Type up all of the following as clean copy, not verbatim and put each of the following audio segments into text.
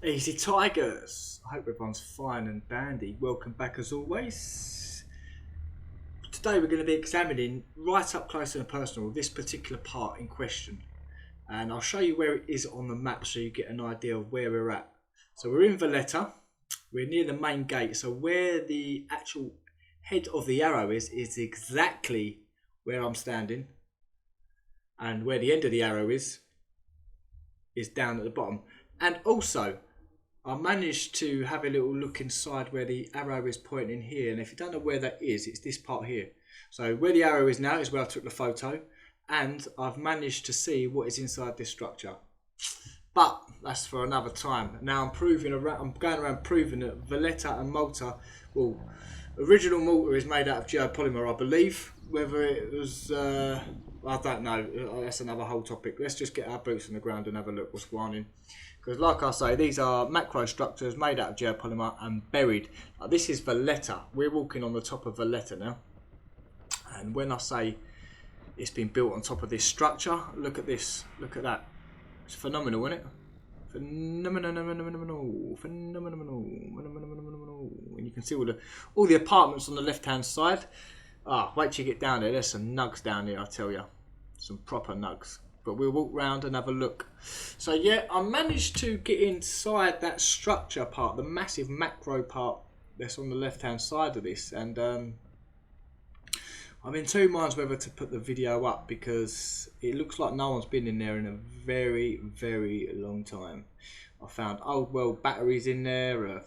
Easy Tigers, I hope everyone's fine and dandy. Welcome back as always. Today we're going to be examining right up close and personal this particular part in question, and I'll show you where it is on the map so you get an idea of where we're at. So we're in Valletta, we're near the main gate, so where the actual head of the arrow is exactly where I'm standing, and where the end of the arrow is down at the bottom. And also I managed to have a little look inside where the arrow is pointing here, and if you don't know where that is, it's this part here. So where the arrow is now is where I took the photo, and I've managed to see what is inside this structure. But that's for another time. Now I'm going around proving that Valletta and Malta, well, original Malta is made out of GEOPOLYMER, I believe. Whether it was, I don't know. That's another whole topic. Let's just get our boots on the ground and have a look what's going on. Because like I say, these are macro structures made out of GEOPOLYMER and buried. This is Valletta. We're walking on the top of Valletta now. And when I say it's been built on top of this structure, look at this. Look at that. It's phenomenal, isn't it? Phenomenal. And you can see all the apartments on the left-hand side. Wait till you get down there. There's some nugs down here, I tell you. Some proper nugs. But we'll walk round and have a look. So yeah, I managed to get inside that structure part, the massive macro part that's on the left hand side of this, and I'm in two minds whether to put the video up because it looks like no one's been in there in a very, very long time. I found old world batteries in there,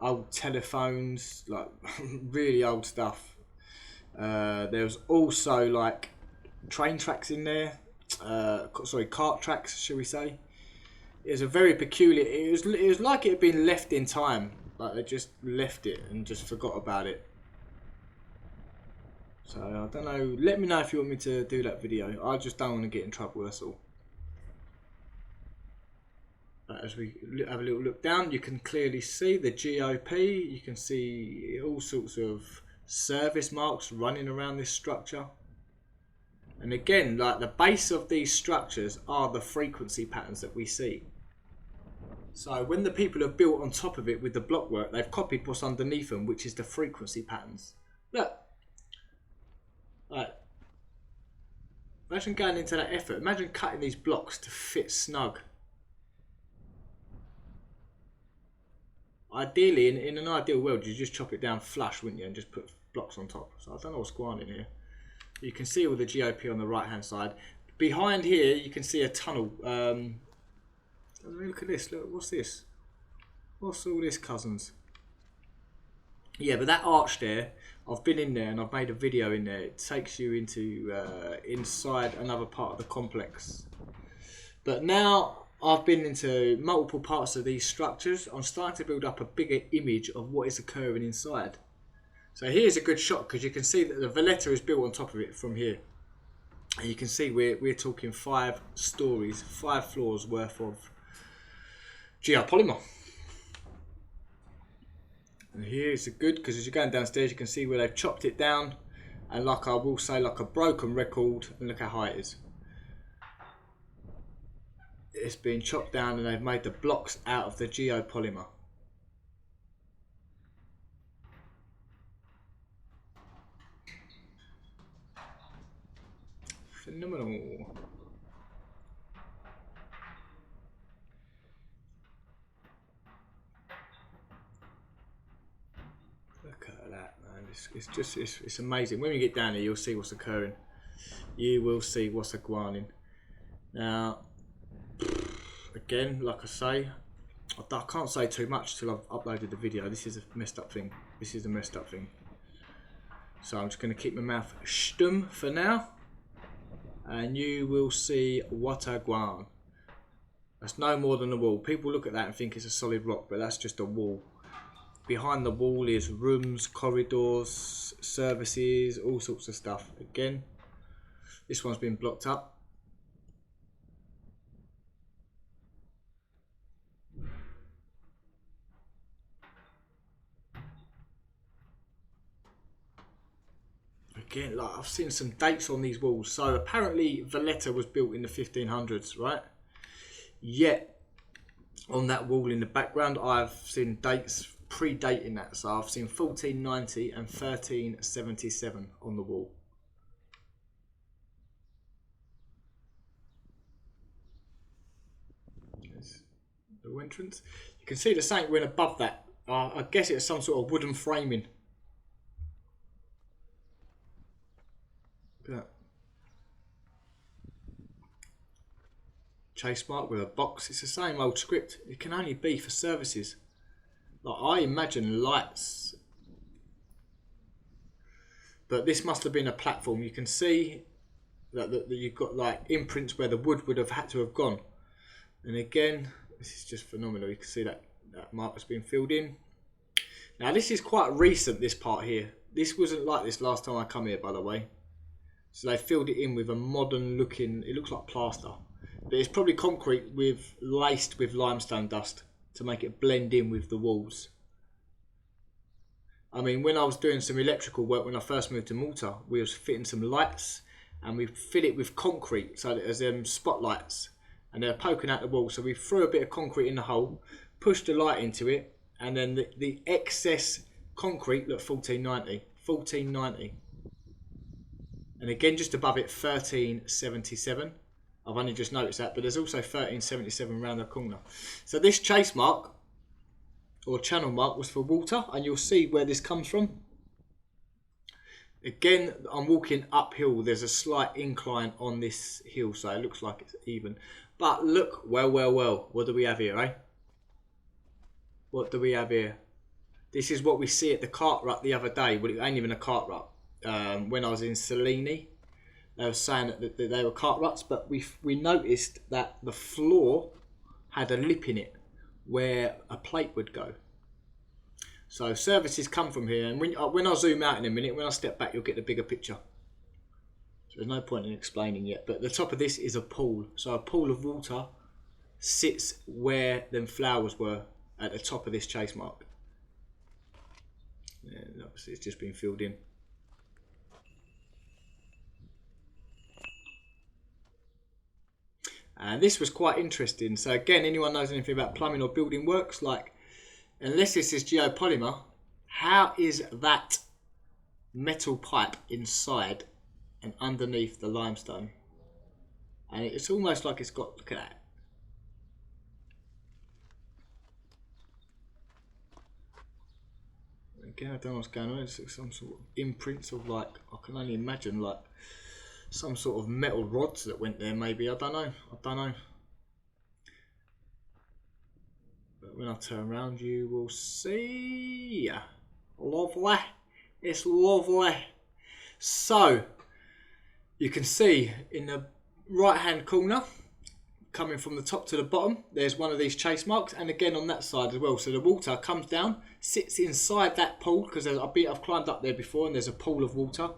old telephones, like really old stuff. There's also like train tracks in there. Cart tracks, shall we say. It was a very peculiar, it was like it had been left in time, like they just left it and just forgot about it. So I don't know, let me know if you want me to do that video. I just don't want to get in trouble, that's all. But as we have a little look down, you can clearly see the GOP, you can see all sorts of service marks running around this structure. And again, like the base of these structures are the frequency patterns that we see. So when the people have built on top of it with the blockwork, they've copied what's underneath them, which is the frequency patterns. Look, like, imagine going into that effort. Imagine cutting these blocks to fit snug. Ideally, in an ideal world, you just chop it down flush, wouldn't you, and just put blocks on top. So I don't know what's going on in here. You can see all the GOP on the right hand side. Behind here you can see a tunnel. Look at this, look, what's this? What's all this, cousins? Yeah, but that arch there, I've been in there and I've made a video in there. It takes you into inside another part of the complex. But now I've been into multiple parts of these structures. I'm starting to build up a bigger image of what is occurring inside. So here's a good shot because you can see that the Valletta is built on top of it from here. And you can see we're talking 5 stories, 5 floors worth of GEOPOLYMER. And here's a good, because as you're going downstairs you can see where they've chopped it down. And like I will say, like a broken record, and look how high it is. It's been chopped down and they've made the blocks out of the GEOPOLYMER. Phenomenal. Look at that, man. It's amazing. When you get down here, you'll see what's occurring. You will see what's occurring. Now, again, like I say, I can't say too much till I've uploaded the video. This is a messed up thing. This is a messed up thing. So I'm just going to keep my mouth stum for now. And you will see what a guan. That's no more than a wall. People look at that and think it's a solid rock, but that's just a wall. Behind the wall is rooms, corridors, services, all sorts of stuff. Again, this one's been blocked up. Again, like I've seen some dates on these walls. So apparently Valletta was built in the 1500s, right? Yet on that wall in the background, I've seen dates predating that. So I've seen 1490 and 1377 on the wall. There's the entrance. You can see the something went above that. I guess it's some sort of wooden framing. Look at that. Chase mark with a box. It's the same old script. It can only be for services. Like, I imagine lights. But this must have been a platform. You can see that you've got like imprints where the wood would have had to have gone. And again, this is just phenomenal. You can see that mark has been filled in. Now this is quite recent, this part here. This wasn't like this last time I come here, by the way. So they filled it in with a modern looking, it looks like plaster. But it's probably concrete laced with limestone dust to make it blend in with the walls. I mean, when I was doing some electrical work when I first moved to Malta, we was fitting some lights and we fit it with concrete so that there's spotlights and they're poking out the wall. So we threw a bit of concrete in the hole, pushed the light into it, and then the excess concrete, look, 1490, 1490. And again, just above it, 1377. I've only just noticed that, but there's also 1377 around the corner. So this chase mark, or channel mark, was for water, and you'll see where this comes from. Again, I'm walking uphill. There's a slight incline on this hill, so it looks like it's even. But look, well, what do we have here, eh? What do we have here? This is what we see at the cart rut the other day. Well, it ain't even a cart rut. When I was in Salini, they were saying that they were cart ruts, but we noticed that the floor had a lip in it where a plate would go. So services come from here, and when I zoom out in a minute, when I step back, you'll get the bigger picture. So there's no point in explaining yet, but the top of this is a pool. So a pool of water sits where them flowers were at the top of this chase mark. Yeah, obviously it's just been filled in. And this was quite interesting. So again, anyone knows anything about plumbing or building works, like, unless this is geopolymer, how is that metal pipe inside and underneath the limestone? And it's almost like it's got, look at that. Again, I don't know what's going on. It's some sort of imprints of, like, I can only imagine, like, some sort of metal rods that went there, maybe. I don't know. But when I turn around, you will see. Lovely. It's lovely. So, you can see in the right hand corner, coming from the top to the bottom, there's one of these chase marks, and again on that side as well. So the water comes down, sits inside that pool, because I've climbed up there before and there's a pool of water.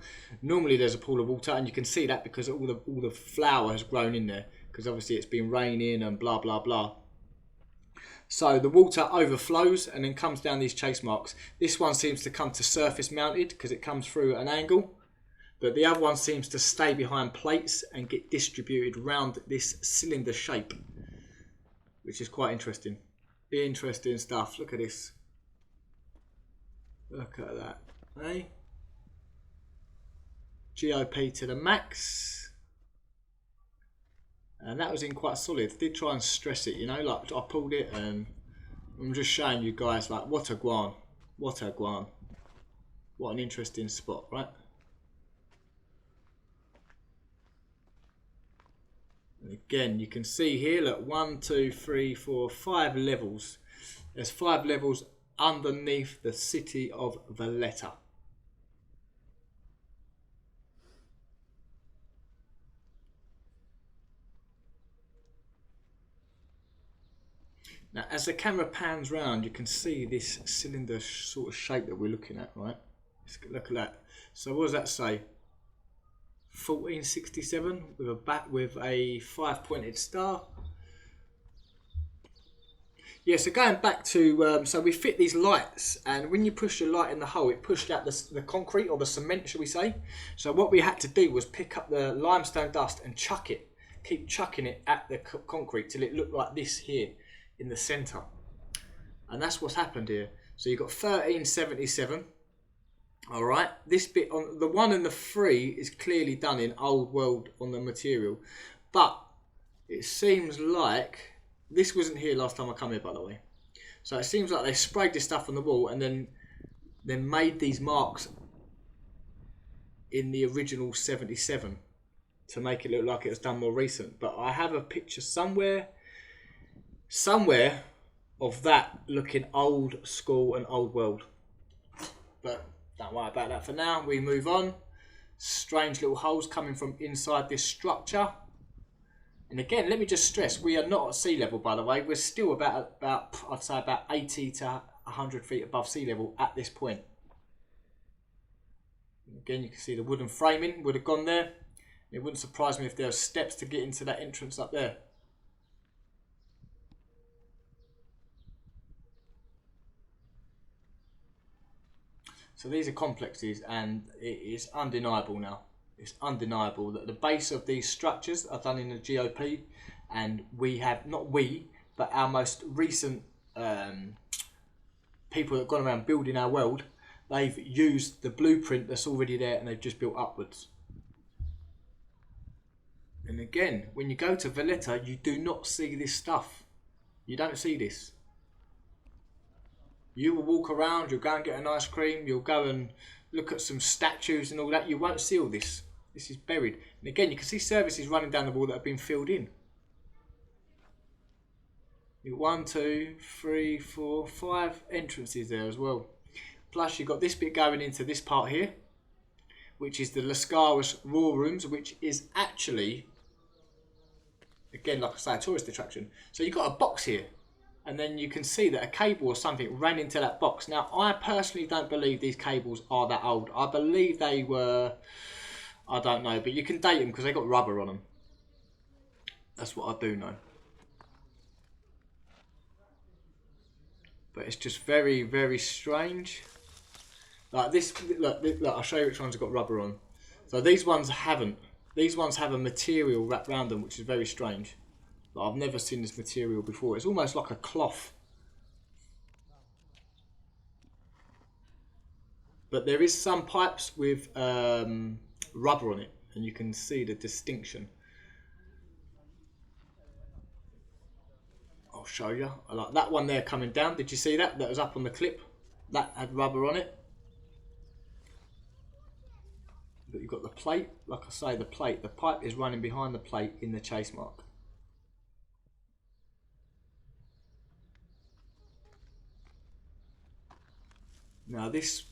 Normally there's a pool of water, and you can see that because all the flower has grown in there, because obviously it's been raining and blah blah blah. So the water overflows and then comes down these chase marks. This one seems to come to surface mounted because it comes through an angle. But the other one seems to stay behind plates and get distributed around this cylinder shape, which is quite interesting. Interesting stuff. Look at this. Look at that. Hey? GOP to the max. And that was in quite solid. I did try and stress it, you know, like I pulled it, and I'm just showing you guys, like, what a guan. What a guan. What an interesting spot, right? Again, you can see here, look, 1, 2, 3, 4, 5 levels. There's 5 levels underneath the city of Valletta. Now, as the camera pans round, you can see this cylinder sort of shape that we're looking at, right? Look at that. So what does that say? 1467 with a 5-pointed star. Yeah, so going back to, so we fit these lights, and when you push your light in the hole, it pushed out the concrete, or the cement, shall we say. So what we had to do was pick up the limestone dust and chuck it, keep chucking it at the concrete till it looked like this here. in the centre. And that's what's happened here. So you've got 1377. Alright, this bit on the 1 and the 3 is clearly done in old world on the material. But it seems like this wasn't here last time I come here, by the way. So it seems like they sprayed this stuff on the wall and then made these marks in the original 77 to make it look like it was done more recent. But I have a picture somewhere of that looking old school and old world. But don't worry about that for now. We move on. Strange little holes coming from inside this structure. And again, let me just stress, we are not at sea level, by the way. We're still about I'd say about 80 to 100 feet above sea level at this point. Again, you can see the wooden framing would have gone there. It wouldn't surprise me if there were steps to get into that entrance up there. So these are complexes, and it is undeniable now. It's undeniable that the base of these structures are done in the GOP, and we have, not we, but our most recent people that have gone around building our world, they've used the blueprint that's already there and they've just built upwards. And again, when you go to Valletta, you do not see this stuff. You don't see this. You will walk around, you'll go and get an ice cream, you'll go and look at some statues and all that. You won't see all this. This is buried. And again, you can see services running down the wall that have been filled in. You've got 1, 2, 3, 4, 5 entrances there as well. Plus you've got this bit going into this part here, which is the Lascaris Raw Rooms, which is actually, again, like I say, a tourist attraction. So you've got a box here, and then you can see that a cable or something ran into that box. Now, I personally don't believe these cables are that old. I believe they were, I don't know, but you can date them because they got rubber on them. That's what I do know. But it's just very, very strange. Like this, look, I'll show you which ones have got rubber on. So these ones haven't. These ones have a material wrapped around them, which is very strange. Like, I've never seen this material before. It's almost like a cloth. But there is some pipes with rubber on it, and you can see the distinction. I'll show you. I like that one there coming down. Did you see that? That was up on the clip. That had rubber on it. But you've got the plate. Like I say, the plate. The pipe is running behind the plate in the chase mark. Now this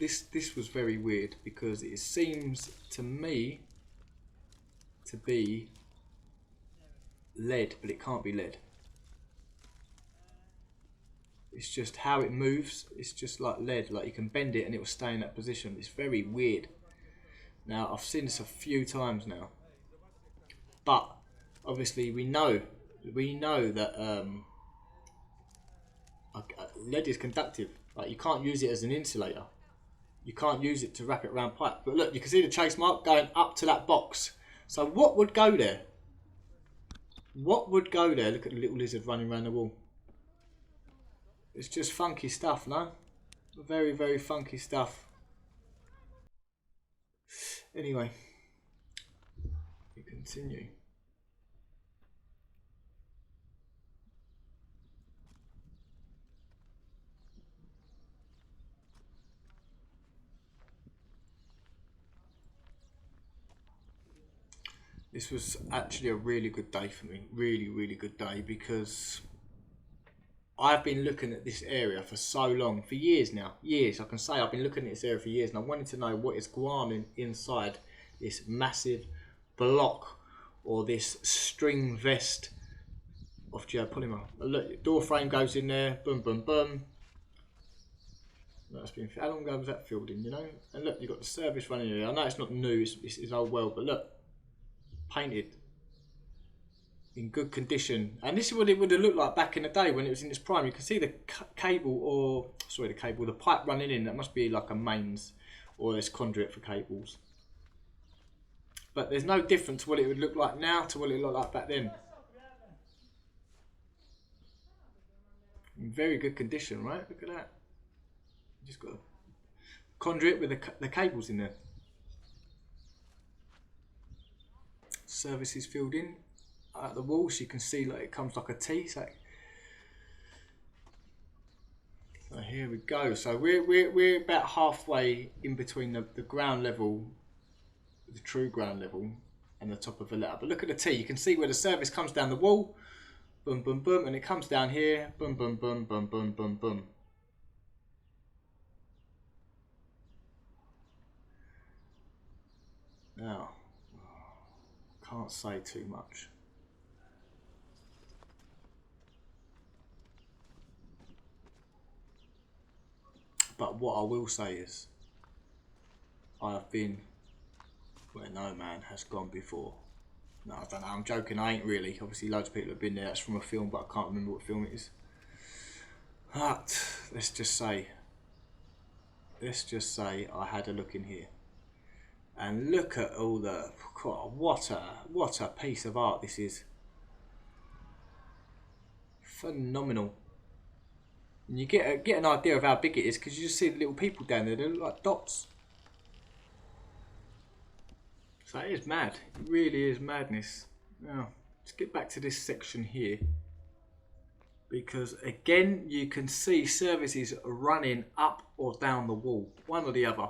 was very weird because it seems to me to be lead, but it can't be lead. It's just how it moves. It's just like lead. Like you can bend it and it will stay in that position. It's very weird. Now I've seen this a few times now, but obviously we know that lead is conductive. Like you can't use it as an insulator. You can't use it to wrap it around pipe. But look, you can see the chase mark going up to that box. So what would go there? What would go there? Look at the little lizard running around the wall. It's just funky stuff, no? Very, very funky stuff. Anyway, we continue. This was actually a really good day for me. Really, really good day because I've been looking at this area for so long, for years now. Years, I can say I've been looking at this area for years, and I wanted to know what is going inside this massive block or this string vest of GEOPOLYMER. Look, door frame goes in there, boom, boom, boom. That's been, how long ago was that filled in, you know? And look, you've got the service running here. I know it's not new, it's old world, but look, painted in good condition. And this is what it would have looked like back in the day when it was in its prime. You can see the cable, or sorry, the pipe running in. That must be like a mains or this conduit for cables. But there's no difference to what it would look like now to what it looked like back then. In very good condition, right? Look at that. Just got a conduit with the cables in there. Service is filled in at the wall, so you can see like it comes like a T. So here we go. So we're about halfway in between the ground level, the true ground level, and the top of the letter. But look at the T. You can see where the service comes down the wall, boom, boom, boom, and it comes down here, boom, boom, boom, boom, boom, boom, boom. Now, can't say too much. But what I will say is, I have been where no man has gone before. No, I don't know, I'm joking, I ain't really. Obviously loads of people have been there, that's from a film, but I can't remember what film it is. But, let's just say I had a look in here. And look at all the, God, what a piece of art this is. Phenomenal. And you get an idea of how big it is because you just see the little people down there, they look like dots. So it is mad, it really is madness. Now, let's get back to this section here. Because again, you can see services running up or down the wall, one or the other.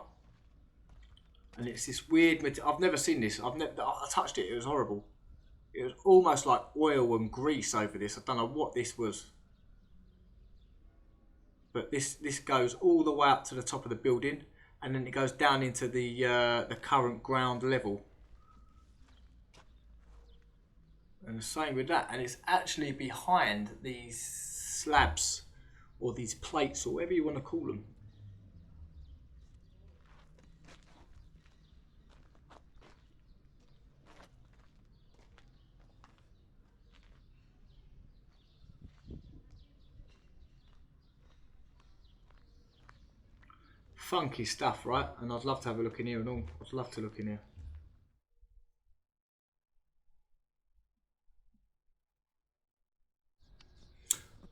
And it's this weird material. I've never seen this. I touched it. It was horrible. It was almost like oil and grease over this. I don't know what this was. But this goes all the way up to the top of the building, and then it goes down into the current ground level. And the same with that. And it's actually behind these slabs or these plates or whatever you want to call them. Funky stuff, right? And I'd love to have a look in here and all. I'd love to look in here.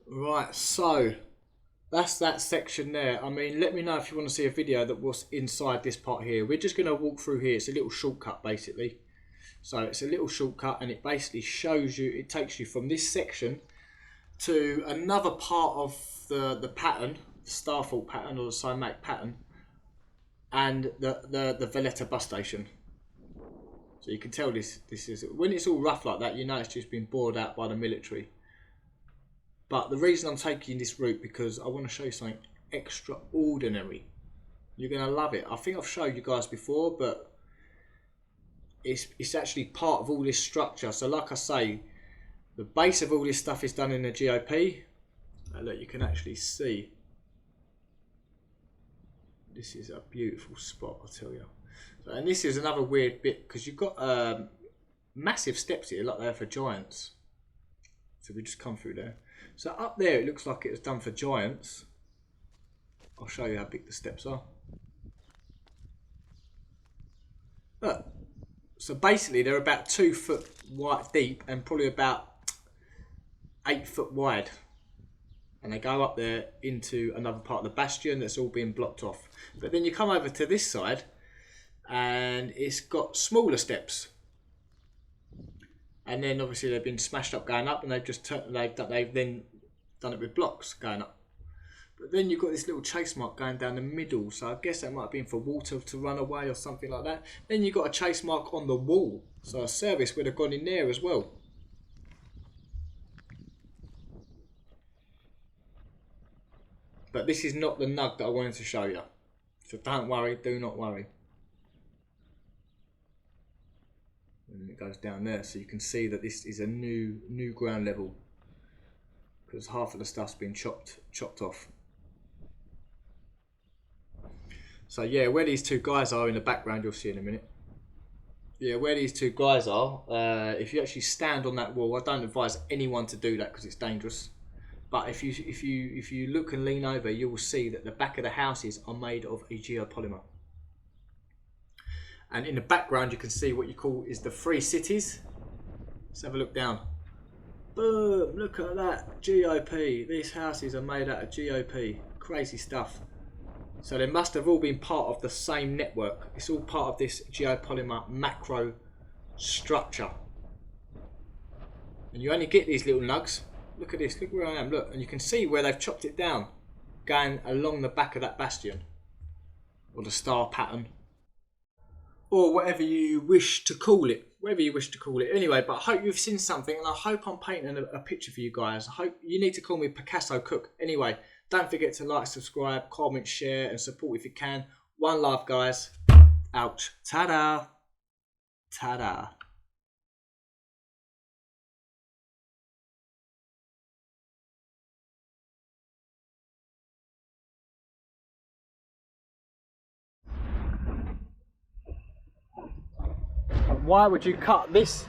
Right, so that's that section there. I mean, let me know if you want to see a video that was inside this part here. We're just going to walk through here. It's a little shortcut basically. So it's a little shortcut and it basically shows you, it takes you from this section to another part of the pattern, the Starfall pattern or the Cymac pattern, and the Valletta bus station. So you can tell this is, when it's all rough like that, you know it's just been bored out by the military. But the reason I'm taking this route because I want to show you something extraordinary. You're going to love it. I think I've showed you guys before, but it's actually part of all this structure. So like I say, the base of all this stuff is done in the GOP. Look, you can actually see. This is a beautiful spot, I tell you. So, and this is another weird bit because you've got massive steps here, like they are for giants. So we just come through there. So up there, it looks like it was done for giants. I'll show you how big the steps are. Look. So basically, they're about 2 foot wide deep and probably about 8 foot wide. And they go up there into another part of the bastion that's all been blocked off. But then you come over to this side and it's got smaller steps. And then obviously they've been smashed up going up and they've just they've then done it with blocks going up. But then you've got this little chase mark going down the middle. So I guess that might have been for water to run away or something like that. Then you've got a chase mark on the wall. So a service would have gone in there as well. But this is not the nug that I wanted to show you. So don't worry, do not worry. And it goes down there. So you can see that this is a new ground level. Because half of the stuff's been chopped off. So yeah, where these two guys are in the background, you'll see in a minute. Yeah, where these two guys are, if you actually stand on that wall, I don't advise anyone to do that because it's dangerous. But if you look and lean over, you will see that the back of the houses are made of a geopolymer. And in the background, you can see what you call is the 3 cities. Let's have a look down. Boom, look at that, GOP. These houses are made out of GOP. Crazy stuff. So they must have all been part of the same network. It's all part of this geopolymer macro structure. And you only get these little nugs. Look at this, look where I am, look. And you can see where they've chopped it down, going along the back of that bastion. Or the star pattern. Or whatever you wish to call it. Whatever you wish to call it. Anyway, but I hope you've seen something, and I hope I'm painting a picture for you guys. I hope you need to call me Picasso Cook. Anyway, don't forget to like, subscribe, comment, share, and support if you can. One love, guys. Ouch. Ta-da. Ta-da. Why would you cut this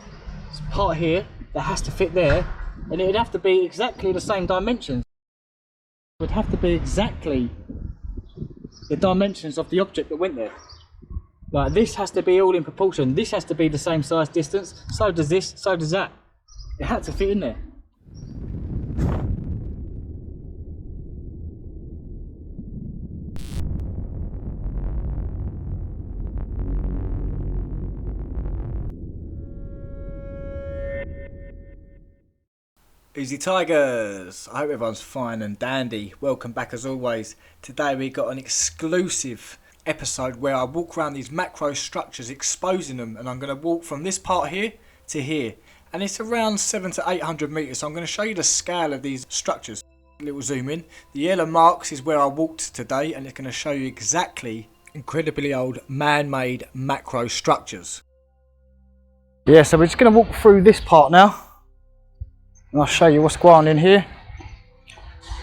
part here that has to fit there, and it'd have to be exactly the same dimensions? It would have to be exactly the dimensions of the object that went there. Like, this has to be all in proportion. This has to be the same size distance. So does this, so does that. It had to fit in there. Easy Tigers! I hope everyone's fine and dandy. Welcome back as always. Today we got an exclusive episode where I walk around these macro structures, exposing them, and I'm going to walk from this part here to here. And it's around 700 to 800 metres, so I'm going to show you the scale of these structures. A little zoom in. The yellow marks is where I walked today, and it's going to show you exactly incredibly old man-made macro structures. Yeah, so we're just going to walk through this part now. And I'll show you what's going on in here.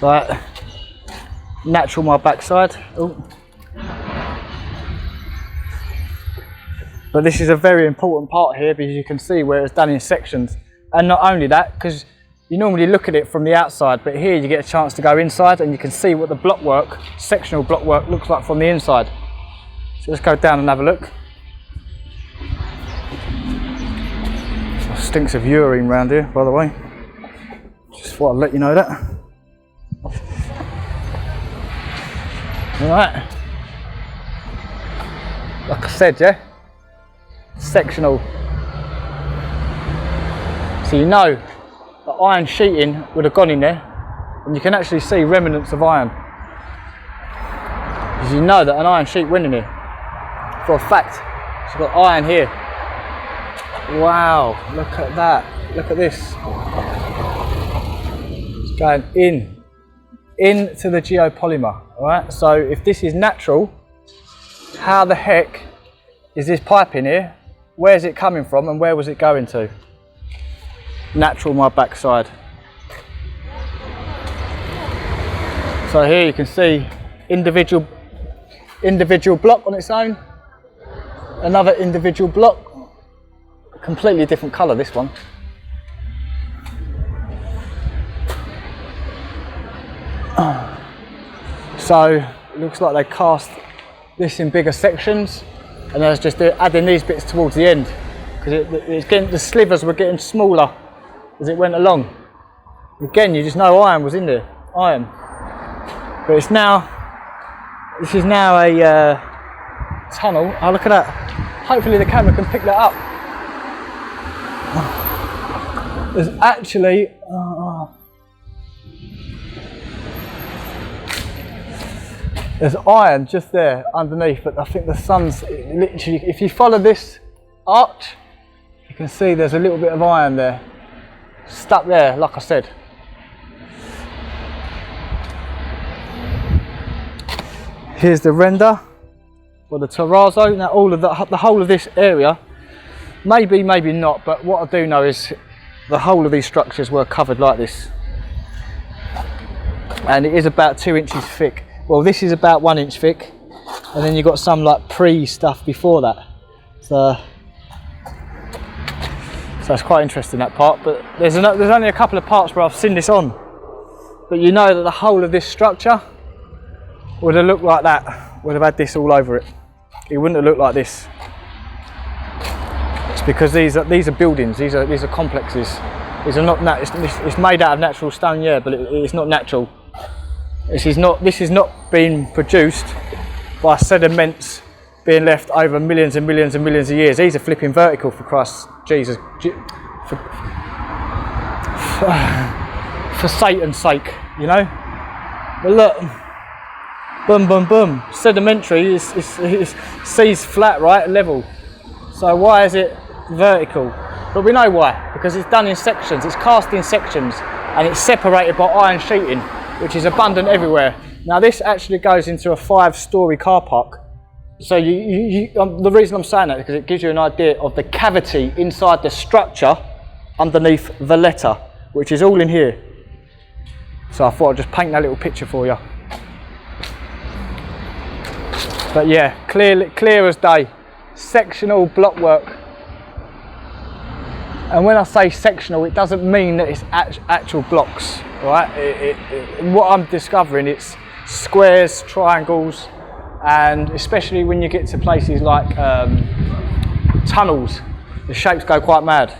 Right, natural my backside. Ooh. But this is a very important part here because you can see where it's done in sections. And not only that, because you normally look at it from the outside, but here you get a chance to go inside and you can see what the blockwork, sectional blockwork, looks like from the inside. So let's go down and have a look. Stinks of urine around here, by the way. Just thought I'd let you know that. Alright. Like I said, yeah? Sectional. So you know the iron sheeting would have gone in there, and you can actually see remnants of iron. Because you know that an iron sheet went in here. For a fact. It's got iron here. Wow, look at that. Look at this. Going into the geopolymer. Alright, so if this is natural, how the heck is this pipe in here? Where's it coming from and where was it going to? Natural my backside. So here you can see individual block on its own, another individual block, completely different colour this one. So it looks like they cast this in bigger sections, and I was just adding these bits towards the end because the slivers were getting smaller as it went along. Again, you just know iron was in there, iron. But it's now, this is now a tunnel. Oh, look at that! Hopefully the camera can pick that up. There's actually. There's iron just there underneath, but I think the sun's literally, if you follow this arch, you can see there's a little bit of iron there, stuck there, like I said. Here's the render, or the terrazzo. Now all of the whole of this area, maybe not, but what I do know is the whole of these structures were covered like this. And it is about 2 inches thick. Well, this is about 1 inch thick, and then you've got some like pre-stuff before that. So it's quite interesting, that part. But there's only a couple of parts where I've seen this on. But you know that the whole of this structure would have looked like that. Would have had this all over it. It wouldn't have looked like this. It's because these are buildings. These are complexes. It's made out of natural stone, yeah, but it's not natural. This is not being produced by sediments being left over millions and millions and millions of years. These are flipping vertical, for Christ Jesus, for Satan's sake, you know. But look, boom, boom, boom. Sedimentary is sea's flat, right, level. So why is it vertical? But we know why, because it's done in sections. It's cast in sections, and it's separated by iron sheeting, which is abundant everywhere. Now this actually goes into a 5-storey car park. So the reason I'm saying that is because it gives you an idea of the cavity inside the structure underneath the letter, which is all in here. So I thought I'd just paint that little picture for you. But yeah, clear as day. Sectional blockwork. And when I say sectional, it doesn't mean that it's actual blocks, right? What I'm discovering, it's squares, triangles, and especially when you get to places like tunnels, the shapes go quite mad.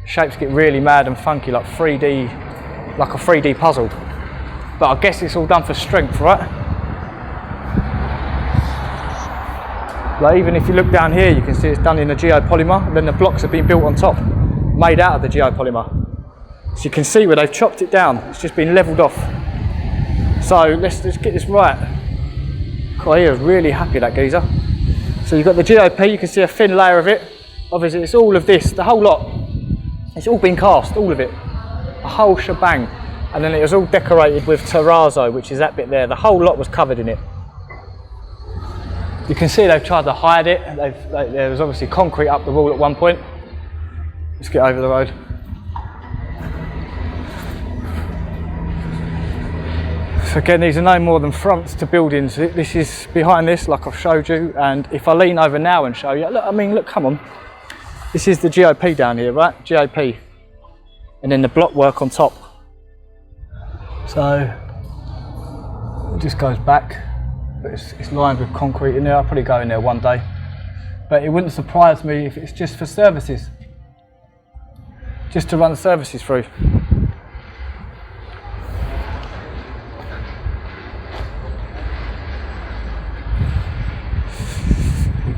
The shapes get really mad and funky, like 3D, like a 3D puzzle. But I guess it's all done for strength, right? Like even if you look down here, you can see it's done in a geopolymer, and then the blocks have been built on top, made out of the geopolymer. So you can see where they've chopped it down. It's just been levelled off. So let's get this right. God, he was really happy, that geezer. So you've got the GOP, you can see a thin layer of it. Obviously it's all of this, the whole lot. It's all been cast, all of it. A whole shebang. And then it was all decorated with terrazzo, which is that bit there. The whole lot was covered in it. You can see they've tried to hide it. There was obviously concrete up the wall at one point. Let's get over the road. So again, these are no more than fronts to buildings. This is behind this, like I've showed you. And if I lean over now and show you, look, I mean, look, come on. This is the GOP down here, right? GOP. And then the block work on top. So it just goes back. But it's lined with concrete in there. I'll probably go in there one day. But it wouldn't surprise me if it's just for services. Just to run the services through.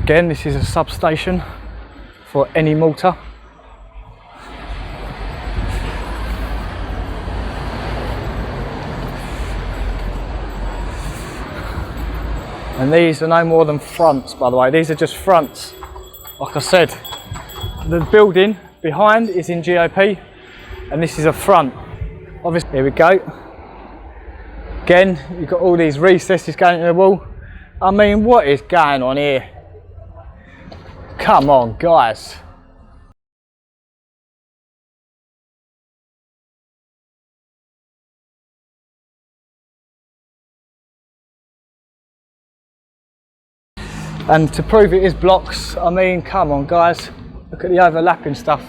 Again, this is a substation for any mortar. And these are no more than fronts, by the way. These are just fronts. Like I said, the building behind is in GOP, and this is a front. Obviously, here we go. Again, you've got all these recesses going into the wall. I mean, what is going on here? Come on, guys. And to prove it is blocks, I mean, come on, guys. Look at the overlapping stuff.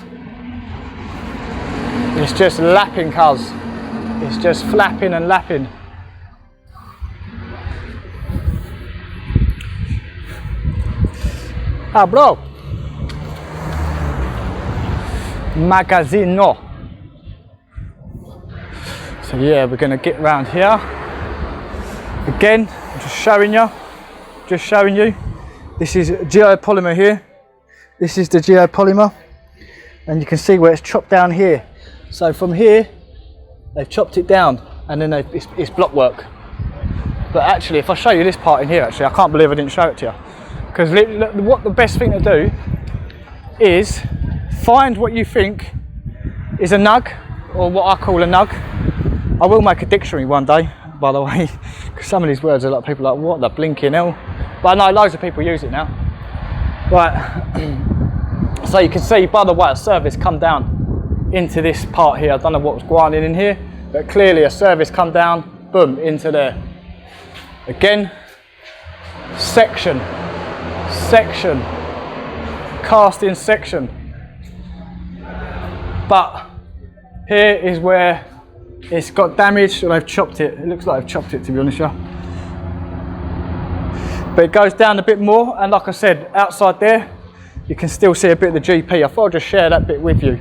It's just lapping, cuz. It's just flapping and lapping. Ah, bro. Magazzino. So yeah, we're gonna get round here. Again, I'm just showing you. This is geopolymer here. This is the geopolymer, and you can see where it's chopped down here. So from here, they've chopped it down, and then it's block work. But actually, if I show you this part in here, actually, I can't believe I didn't show it to you. Because what the best thing to do is find what you think is a nug, or what I call a nug. I will make a dictionary one day, by the way, because some of these words are like people are like, what the blinking hell? But I know loads of people use it now. Right, so you can see by the way a service come down into this part here. I don't know what was grinding in here, but clearly a service come down, boom, into there. Again, section, cast in section. But here is where it's got damaged, or they've chopped it. It looks like they've chopped it, to be honest with you. But it goes down a bit more, and like I said, outside there, you can still see a bit of the GP. I thought I'd just share that bit with you.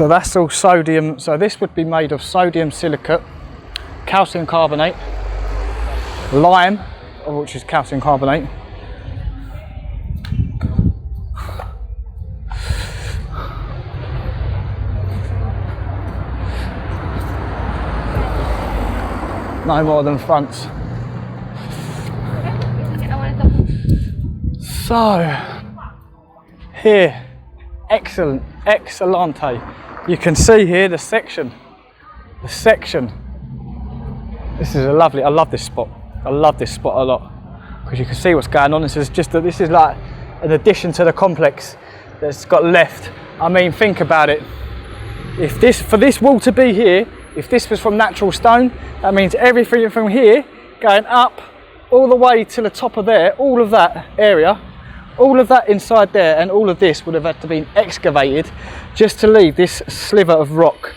So that's all sodium. So this would be made of sodium silicate, calcium carbonate, lime, which is calcium carbonate, no more than fronts. So here, excellent, excellente. You can see here the section. This is a lovely, I love this spot. I love this spot a lot because you can see what's going on. This is like an addition to the complex that's got left. I mean, think about it. If this, for this wall to be here, if this was from natural stone, that means everything from here going up all the way to the top of there, all of that area, all of that inside there, and all of this would have had to be excavated just to leave this sliver of rock.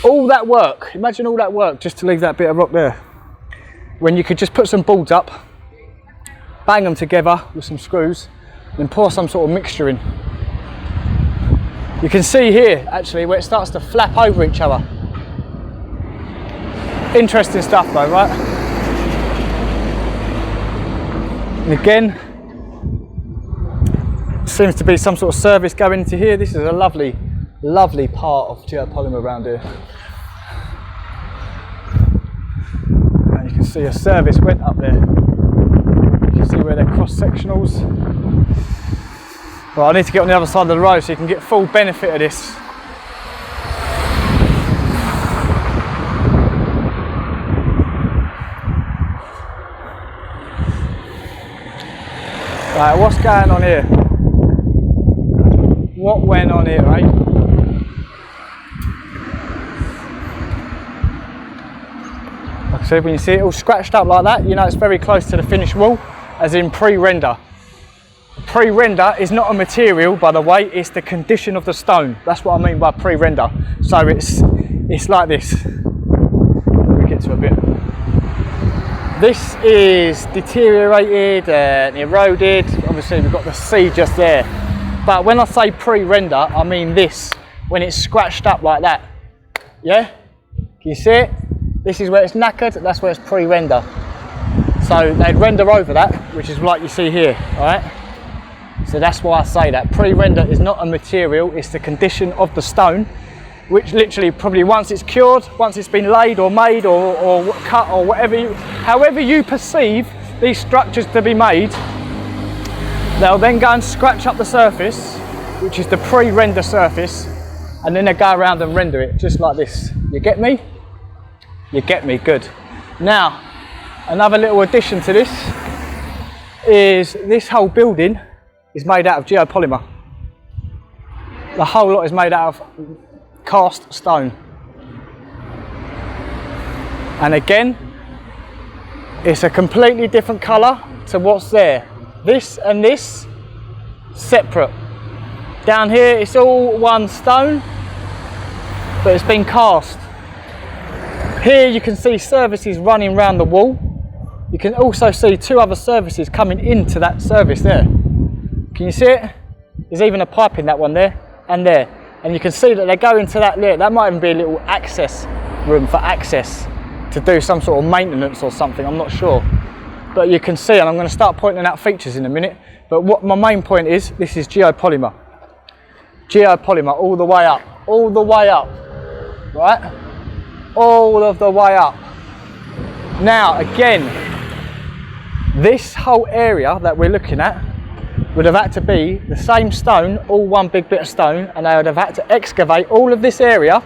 All that work, imagine all that work just to leave that bit of rock there. When you could just put some boards up, bang them together with some screws, and pour some sort of mixture in. You can see here actually where it starts to flap over each other. Interesting stuff though, right? And again, seems to be some sort of service going into here. This is a lovely, lovely part of geopolymer around here. And you can see a service went up there. You can see where they're cross-sectionals. Well, I need to get on the other side of the road so you can get full benefit of this. Right, what's going on here? What went on here, right? Like I said, when you see it all scratched up like that, you know it's very close to the finished wall, as in pre-render. Pre-render is not a material, by the way, it's the condition of the stone. That's what I mean by pre-render. So it's like this. Let me get to a bit. This is deteriorated and eroded. Obviously we've got the sea just there. But when I say pre-render, I mean this, when it's scratched up like that. Yeah? Can you see it? This is where it's knackered, that's where it's pre-render. So they'd render over that, which is like you see here, all right? So that's why I say that. Pre-render is not a material, it's the condition of the stone, which literally probably once it's cured, once it's been laid or made or cut or whatever, however you perceive these structures to be made, they'll then go and scratch up the surface, which is the pre-render surface, and then they go around and render it just like this. You get me? You get me, good. Now, another little addition to this is this whole building is made out of geopolymer. The whole lot is made out of cast stone. And again, it's a completely different colour to what's there. This and this, separate. Down here, it's all one stone, but it's been cast. Here you can see services running around the wall. You can also see two other services coming into that service there. Can you see it? There's even a pipe in that one there and there. And you can see that they go into that there. That might even be a little access room for access to do some sort of maintenance or something, I'm not sure. But you can see, and I'm going to start pointing out features in a minute, but what my main point is, this is geopolymer. Geopolymer all the way up, right? All of the way up. Now again, this whole area that we're looking at would have had to be the same stone, all one big bit of stone, and they would have had to excavate all of this area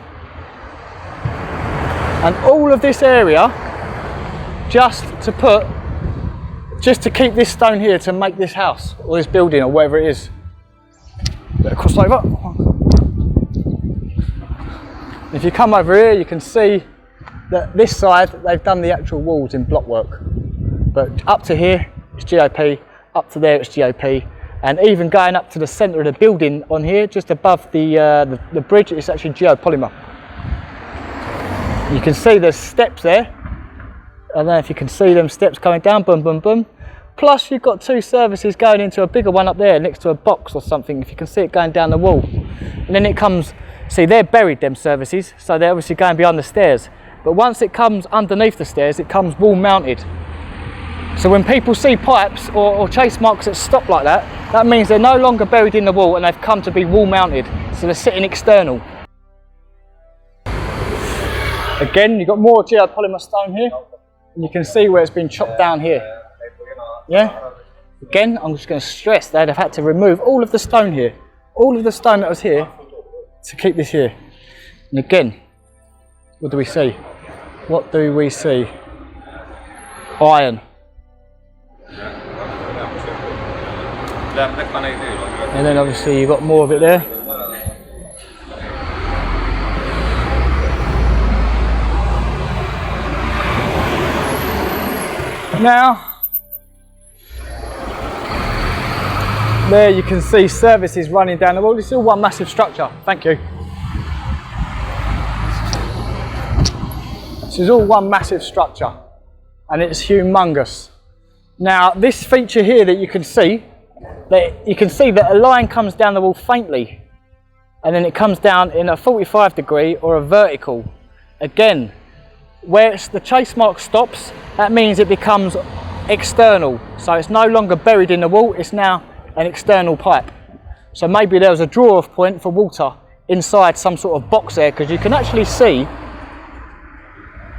and all of this area just to keep this stone here to make this house or this building or whatever it is. Bit of crossover. If you come over here, you can see that this side they've done the actual walls in block work, but up to here it's GOP, up to there it's GOP, and even going up to the centre of the building on here, just above the bridge, it's actually geopolymer. You can see there's steps there. I don't know if you can see them steps coming down, boom, boom, boom. Plus you've got two services going into a bigger one up there next to a box or something, if you can see it going down the wall. And then it comes see they're buried, them services, so they're obviously going behind the stairs. But once it comes underneath the stairs, it comes wall mounted. So when people see pipes or chase marks that stop like that, that means they're no longer buried in the wall and they've come to be wall mounted. So they're sitting external. Again, you've got more geopolymer stone here, and you can see where it's been chopped down here. Yeah? Again, I'm just going to stress that I've had to remove all of the stone here, all of the stone that was here, to keep this here. And again, what do we see? What do we see? Iron. And then obviously you've got more of it there. Now, there you can see services running down the wall. It's all one massive structure. Thank you. This is all one massive structure, and it's humongous. Now, this feature here that you can see that a line comes down the wall faintly, and then it comes down in a 45 degree or a vertical. Again, where the chase mark stops, that means it becomes external. So it's no longer buried in the wall, it's now an external pipe. So maybe there was a draw-off point for water inside some sort of box there, because you can actually see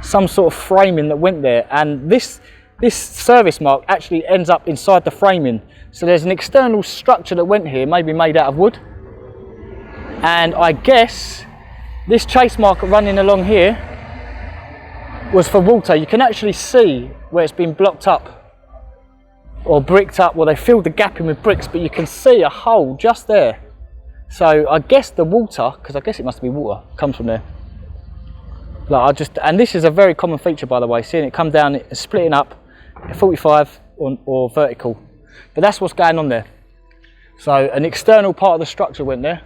some sort of framing that went there, and this service mark actually ends up inside the framing. So there's an external structure that went here, maybe made out of wood, and I guess this chase mark running along here was for water. You can actually see where it's been blocked up or bricked up. Well, they filled the gap in with bricks, but you can see a hole just there. So I guess the water, because I guess it must be water, comes from there. Like and this is a very common feature, by the way, seeing it come down, splitting up 45 or vertical. But that's what's going on there. So an external part of the structure went there,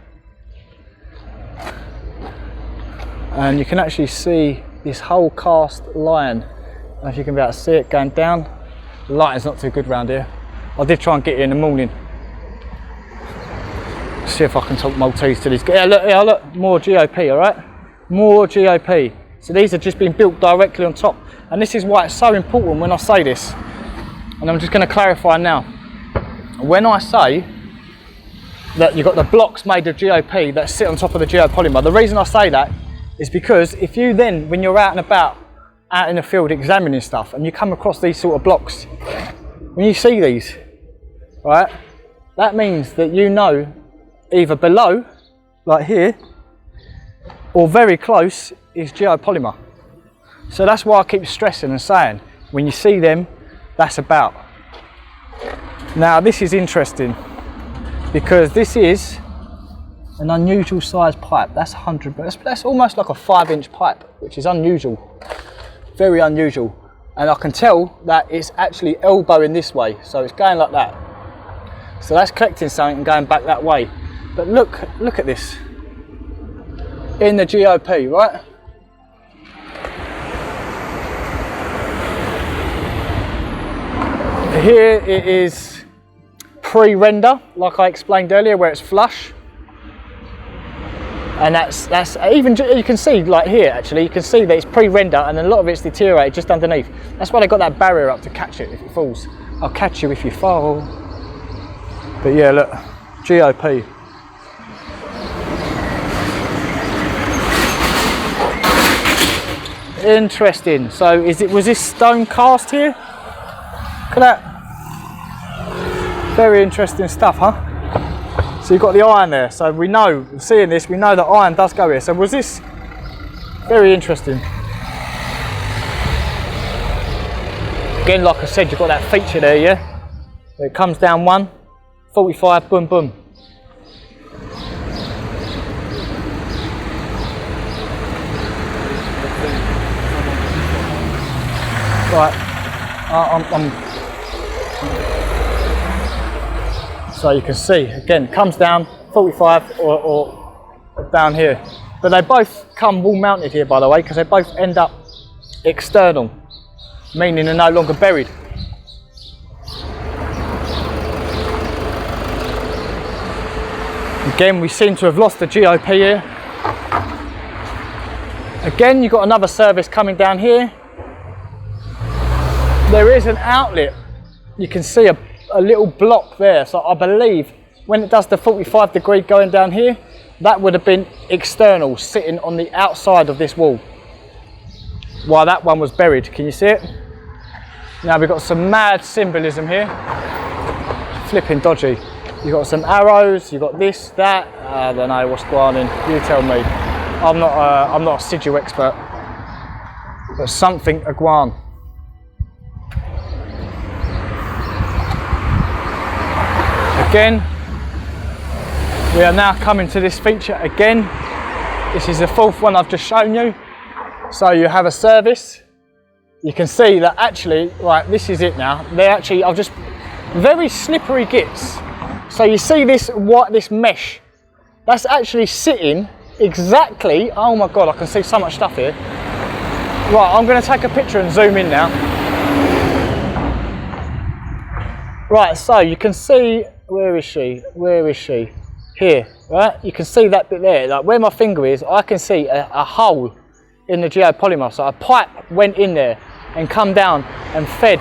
and you can actually see this whole cast line. I don't know if you can be able to see it going down. The lighting's not too good around here. I did try and get you in the morning. See if I can talk Maltese to these guys. Yeah, look, more GOP, all right? More GOP. So these have just been built directly on top. And this is why it's so important when I say this. And I'm just going to clarify now. When I say that you've got the blocks made of GOP that sit on top of the geopolymer, the reason I say that is because if you then, when you're out and about, out in the field examining stuff, and you come across these sort of blocks, when you see these, right, that means that you know either below, like here, or very close is geopolymer. So that's why I keep stressing and saying, when you see them, that's about. Now this is interesting, because this is an unusual size pipe. That's 100, but that's almost like a 5-inch pipe, which is unusual, very unusual. And I can tell that it's actually elbowing this way, so it's going like that. So that's collecting something and going back that way. But look at this in the GOP, right? Here it is pre-render, like I explained earlier, where it's flush. And that's even, you can see, like here actually, you can see that it's pre-render and a lot of it's deteriorated just underneath. That's why they got that barrier up to catch it if it falls. I'll catch you if you fall. But yeah, look, GOP. Interesting. So was this stone cast here? Look at that. Very interesting stuff, huh? So you've got the iron there. So we know, seeing this, we know that iron does go here. So was this very interesting? Again, like I said, you've got that feature there, yeah? So it comes down 1, 45, boom, boom. Right, so you can see, again, comes down 45 or down here. But they both come wall mounted here, by the way, because they both end up external, meaning they're no longer buried. Again, we seem to have lost the GOP here. Again, you've got another service coming down here. There is an outlet. You can see a little block there. So I believe when it does the 45 degree going down here, that would have been external, sitting on the outside of this wall. While that one was buried, can you see it? Now we've got some mad symbolism here. Flipping dodgy. You've got some arrows, you've got this, that. I don't know what's going on. You tell me. I'm not a sigil expert. But something agwan. Again, we are now coming to this feature again. This is the fourth one I've just shown you. So you have a service. You can see that actually, right, this is it now. I've just, very slippery gits. So you see this mesh, that's actually sitting exactly, oh my God, I can see so much stuff here. Right, I'm gonna take a picture and zoom in now. Right, so you can see, where is she? Here, right? You can see that bit there, like where my finger is, I can see a hole in the geopolymer. So a pipe went in there and come down and fed,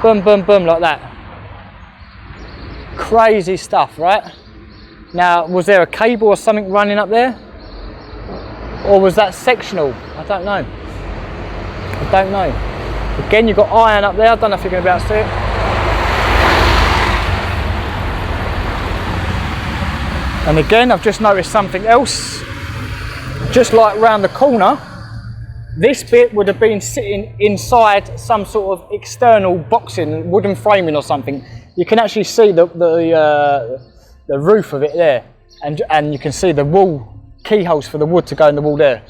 boom, boom, boom, like that. Crazy stuff, right? Now, was there a cable or something running up there? Or was that sectional? I don't know. Again, you've got iron up there. I don't know if you're going to be able to see it. And again, I've just noticed something else. Just like round the corner, this bit would have been sitting inside some sort of external boxing, wooden framing or something. You can actually see the roof of it there, and you can see the wall keyholes for the wood to go in the wall there.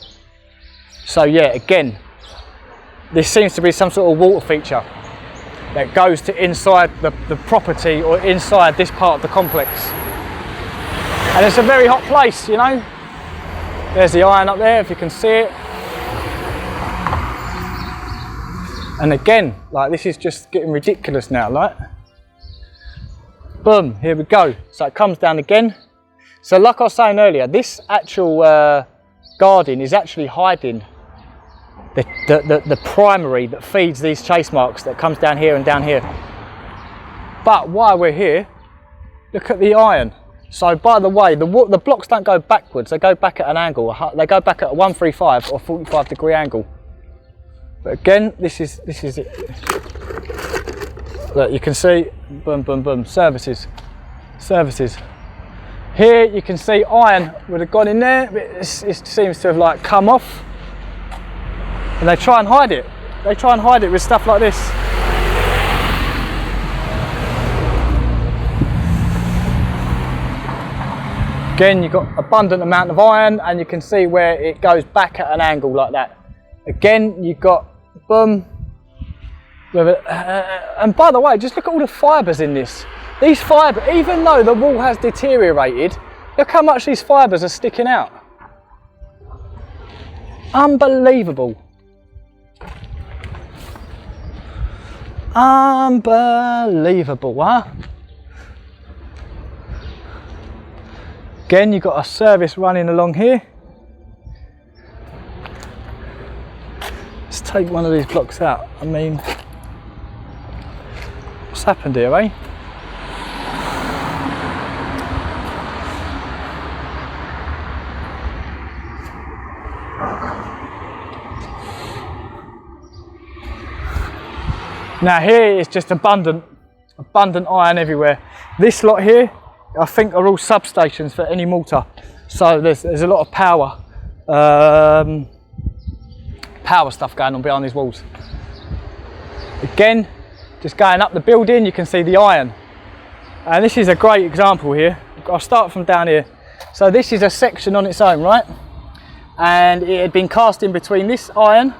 So yeah, again, this seems to be some sort of water feature that goes to inside the property or inside this part of the complex. And it's a very hot place, you know. There's the iron up there, if you can see it. And again, like, this is just getting ridiculous now, like. Boom, here we go. So it comes down again. So like I was saying earlier, this actual guarding is actually hiding the primary that feeds these chase marks that comes down here and down here. But while we're here, look at the iron. So by the way, the blocks don't go backwards, they go back at an angle. They go back at a 135 or 45 degree angle. But again, this is it. Look, you can see, boom, boom, boom, services. Here you can see iron would have gone in there, but it seems to have like come off. And they try and hide it. They try and hide it with stuff like this. Again, you've got abundant amount of iron, and you can see where it goes back at an angle like that. Again, you've got, boom. And by the way, just look at all the fibres in this. These fibres, even though the wall has deteriorated, look how much these fibres are sticking out. Unbelievable. Unbelievable, huh? Again, you've got a service running along here. Let's take one of these blocks out. I mean, what's happened here, eh? Now here is just abundant iron everywhere. This lot here, I think, are all substations for any mortar. So there's a lot of power stuff going on behind these walls. Again, just going up the building, you can see the iron. And this is a great example here. I'll start from down here. So this is a section on its own, right? And it had been cast in between this iron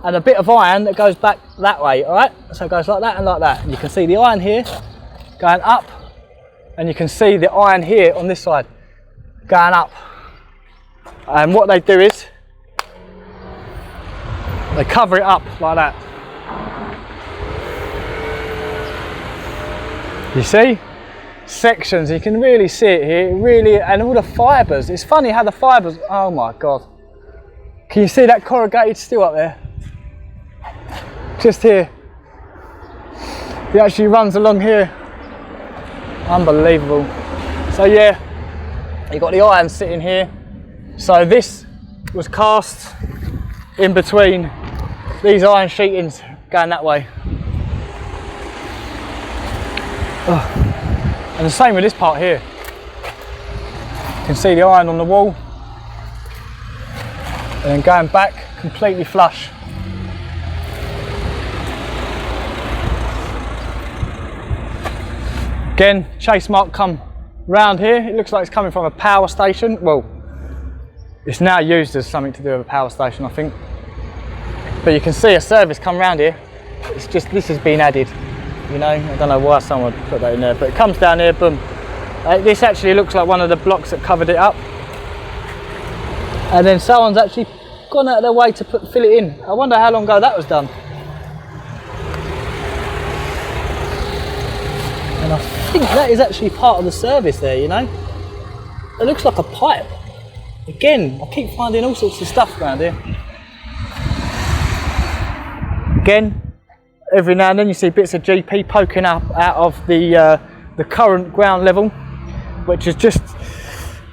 and a bit of iron that goes back that way, all right? So it goes like that and like that. And you can see the iron here going up, and you can see the iron here on this side going up. And what they do is they cover it up like that. You see? Sections, you can really see it here, really, and all the fibres. It's funny how the fibres, oh my God. Can you see that corrugated steel up there? Just here. It actually runs along here. Unbelievable. So yeah, you got the iron sitting here. So this was cast in between these iron sheetings going that way. Oh. And the same with this part here. You can see the iron on the wall. And then going back completely flush. Again, chase mark come round here. It looks like it's coming from a power station. Well, it's now used as something to do with a power station, I think. But you can see a service come round here. It's just, this has been added. You know, I don't know why someone put that in there, but it comes down here, boom. This actually looks like one of the blocks that covered it up. And then someone's actually gone out of their way to fill it in. I wonder how long ago that was done. And I think that is actually part of the service there, you know. It looks like a pipe. Again, I keep finding all sorts of stuff around here. Again, every now and then you see bits of GP poking up out of the current ground level, which is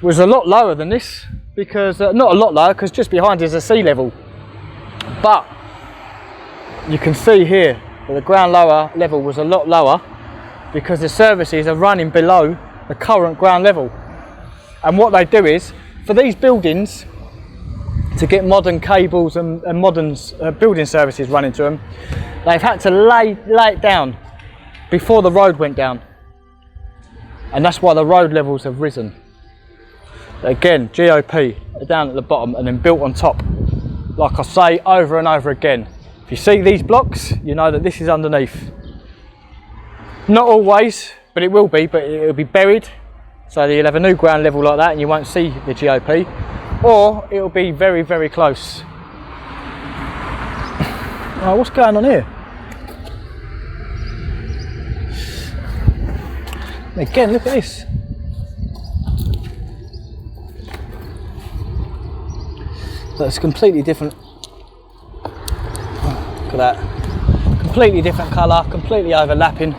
was a lot lower than this, because not a lot lower, because just behind is a sea level. But you can see here that the ground lower level was a lot lower, because the services are running below the current ground level. And what they do is, for these buildings, to get modern cables and modern building services running to them, they've had to lay it down before the road went down. And that's why the road levels have risen. Again, GOP are down at the bottom and then built on top. Like I say over and over again, if you see these blocks, you know that this is underneath. Not always, but it will be, but it'll be buried. So you'll have a new ground level like that and you won't see the GOP. Or it'll be very, very close. Oh, what's going on here? Again, look at this. That's completely different. Look at that. Completely different colour, completely overlapping.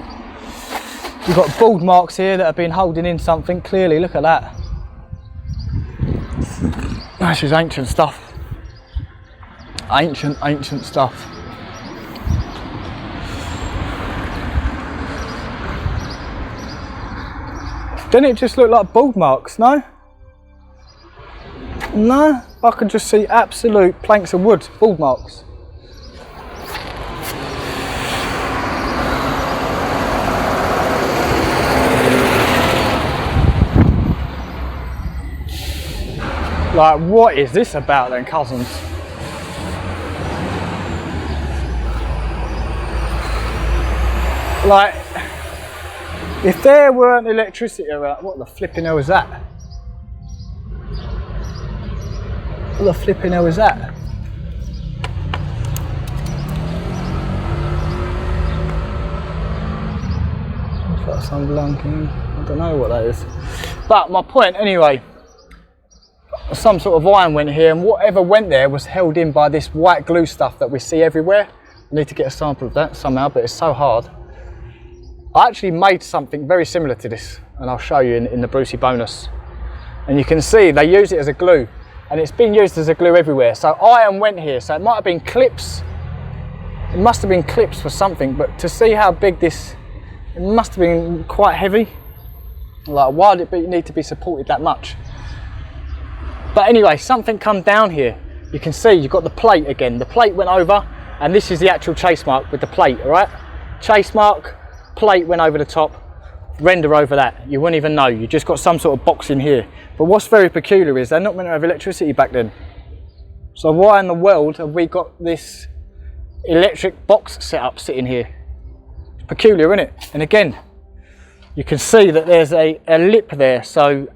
You've got bald marks here that have been holding in something, clearly, look at that. This is ancient stuff. Ancient stuff. Didn't it just look like bald marks, no? No, I can just see absolute planks of wood, bald marks. Like, what is this about then, cousins? Like, if there weren't electricity around, what the flipping hell is that? What the flipping hell is that? Looks like some blunking, I don't know what that is. But my point anyway, some sort of iron went here, and whatever went there was held in by this white glue stuff that we see everywhere. I need to get a sample of that somehow, but it's so hard. I actually made something very similar to this, and I'll show you in the Brucey bonus. And you can see they use it as a glue, and it's been used as a glue everywhere. So iron went here, so it might have been clips. It must have been clips for something, but to see how big this, it must have been quite heavy. Like, why did it need to be supported that much? But anyway, something come down here. You can see you've got the plate again. The plate went over, and this is the actual chase mark with the plate, all right? Chase mark, plate went over the top, render over that. You wouldn't even know. You just got some sort of box in here. But what's very peculiar is they're not meant to have electricity back then. So why in the world have we got this electric box set up sitting here? It's peculiar, isn't it? And again, you can see that there's a lip there. So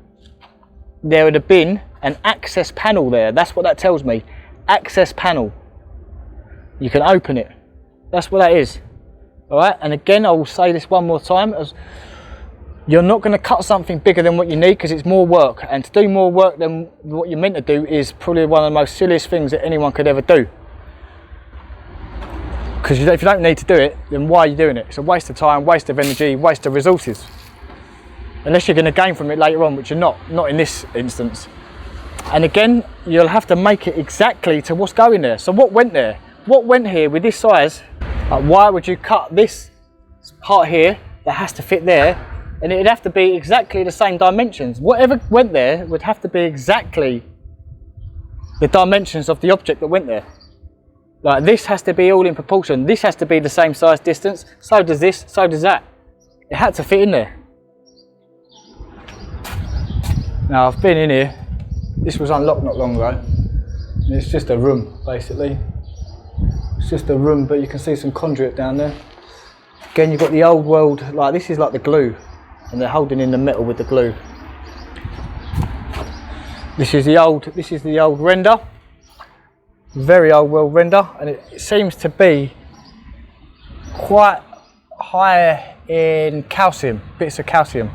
there would have been an access panel there. That's what that tells me. Access panel. You can open it. That's what that is. All right. And again, I will say this one more time. you're not going to cut something bigger than what you need because it's more work, and to do more work than what you're meant to do is probably one of the most silliest things that anyone could ever do. Because if you don't need to do it, then why are you doing it? It's a waste of time, waste of energy, waste of resources. Unless you're going to gain from it later on, which you're not in this instance. And again, you'll have to make it exactly to what's going there. So what went there? What went here with this size? Why would you cut this part here that has to fit there? And it'd have to be exactly the same dimensions. Whatever went there would have to be exactly the dimensions of the object that went there. Like this has to be all in proportion. This has to be the same size distance. So does this, so does that. It had to fit in there. Now I've been in here. This was unlocked not long ago. And it's just a room, basically. It's just a room, but you can see some conduit down there. Again, you've got the old world, like this is like the glue. And they're holding in the metal with the glue. This is the old render. Very old world render, and it seems to be quite high in calcium, bits of calcium,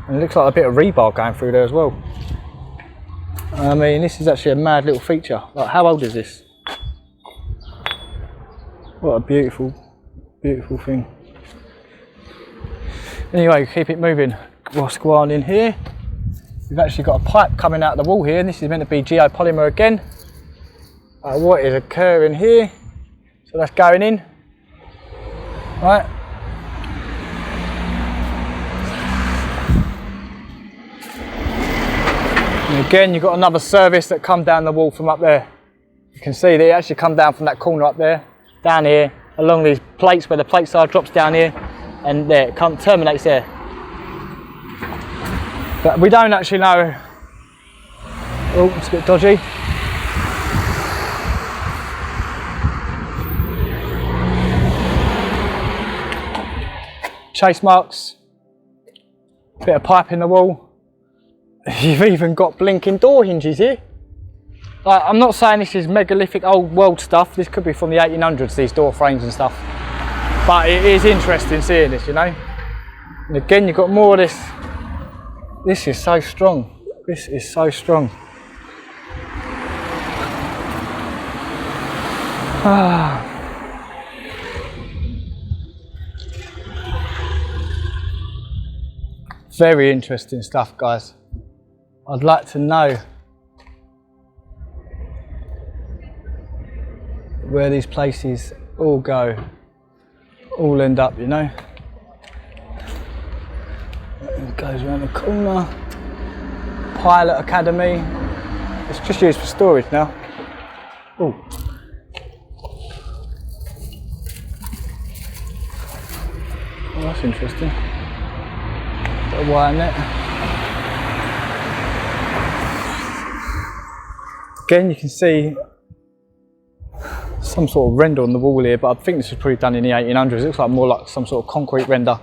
and it looks like a bit of rebar going through there as well. I mean, this is actually a mad little feature. Like, how old is this? What a beautiful, beautiful thing. Anyway, keep it moving. What's going on in here? We've actually got a pipe coming out of the wall here, and this is meant to be geopolymer again. What is occurring here? So that's going in, right? And again, you've got another service that come down the wall from up there. You can see they actually come down from that corner up there, down here, along these plates where the plates are, drops down here, and there it terminates there. But we don't actually know. Oh, it's a bit dodgy. Chase marks, bit of pipe in the wall. You've even got blinking door hinges here. I'm not saying this is megalithic old world stuff. This could be from the 1800s, these door frames and stuff. But it is interesting seeing this, you know. And again, you've got more of this. This is so strong. This is so strong. Very interesting stuff, guys. I'd like to know where these places all go, all end up, you know. It goes around the corner. Pilot Academy. It's just used for storage now. Oh. Oh, that's interesting. Bit of wire net. Again, you can see some sort of render on the wall here, but I think this was probably done in the 1800s. It looks like more like some sort of concrete render.